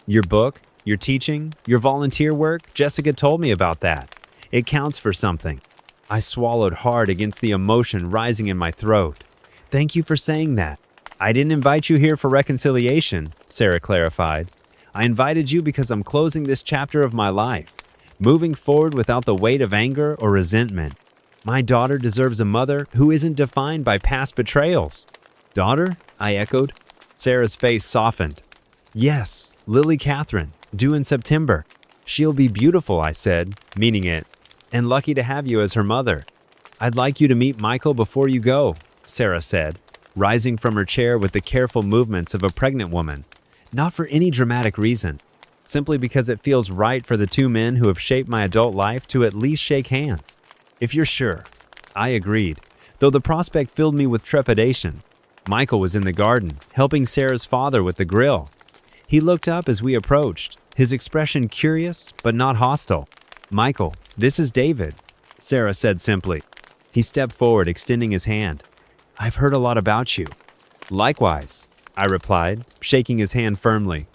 S1: Your book, your teaching, your volunteer work, Jessica told me about that. It counts for something." I swallowed hard against the emotion rising in my throat. "Thank you for saying that." "I didn't invite you here for reconciliation," Sarah clarified. "I invited you because I'm closing this chapter of my life, moving forward without the weight of anger or resentment. My daughter deserves a mother who isn't defined by past betrayals." "Daughter?" I echoed. Sarah's face softened. "Yes, Lily Catherine, due in September. She'll be beautiful, I said, meaning it, and lucky to have you as her mother. I'd like you to meet Michael before you go, Sarah said, rising from her chair with the careful movements of a pregnant woman. Not for any dramatic reason, simply because it feels right for the two men who have shaped my adult life to at least shake hands. If you're sure. I agreed, though the prospect filled me with trepidation. Michael was in the garden, helping Sarah's father with the grill. He looked up as we approached, his expression curious but not hostile. Michael, this is David, Sarah said simply. He stepped forward, extending his hand. I've heard a lot about you. Likewise, I replied, shaking his hand firmly.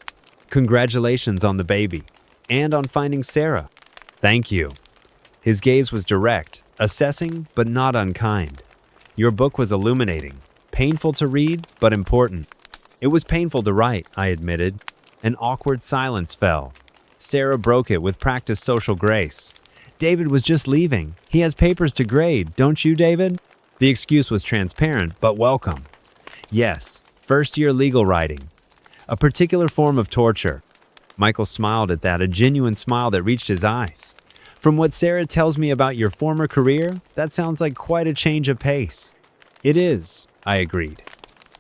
S1: Congratulations on the baby, and on finding Sarah. Thank you. His gaze was direct, assessing but not unkind. Your book was illuminating, painful to read but important. It was painful to write, I admitted. An awkward silence fell. Sarah broke it with practiced social grace. David was just leaving. He has papers to grade, don't you, David? The excuse was transparent but welcome. Yes, first-year legal writing. A particular form of torture. Michael smiled at that, a genuine smile that reached his eyes. From what Sarah tells me about your former career, that sounds like quite a change of pace. It is, I agreed,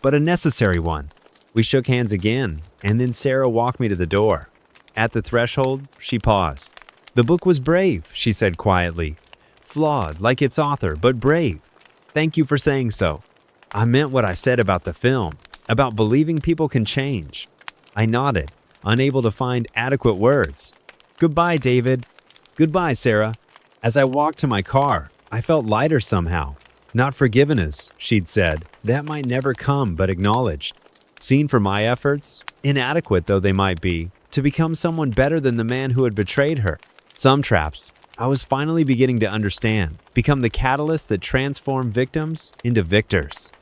S1: but a necessary one. We shook hands again, and then Sarah walked me to the door. At the threshold, she paused. The book was brave, she said quietly. Flawed, like its author, but brave. Thank you for saying so. I meant what I said about the film, about believing people can change. I nodded, unable to find adequate words. Goodbye, David. Goodbye, Sarah. As I walked to my car, I felt lighter somehow. Not forgiveness, she'd said. That might never come, but acknowledged. Seen for my efforts, inadequate though they might be, to become someone better than the man who had betrayed her. Some traps, I was finally beginning to understand, become the catalyst that transformed victims into victors.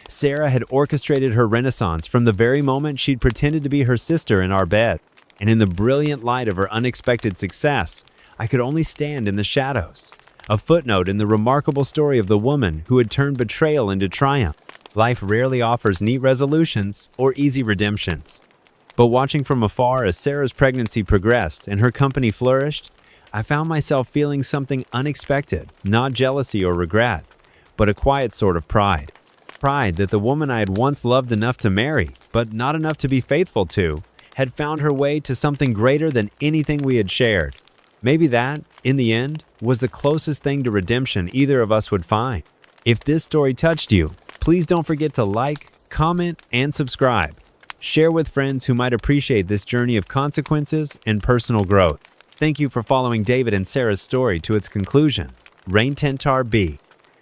S1: Sarah had orchestrated her renaissance from the very moment she'd pretended to be her sister in our bed, and in the brilliant light of her unexpected success, I could only stand in the shadows. A footnote in the remarkable story of the woman who had turned betrayal into triumph. Life rarely offers neat resolutions or easy redemptions. But watching from afar as Sarah's pregnancy progressed and her company flourished, I found myself feeling something unexpected, not jealousy or regret, but a quiet sort of pride. Pride that the woman I had once loved enough to marry, but not enough to be faithful to, had found her way to something greater than anything we had shared. Maybe that, in the end, was the closest thing to redemption either of us would find. If this story touched you, please don't forget to like, comment, and subscribe. Share with friends who might appreciate this journey of consequences and personal growth. Thank you for following David and Sarah's story to its conclusion. Rain Tentar B.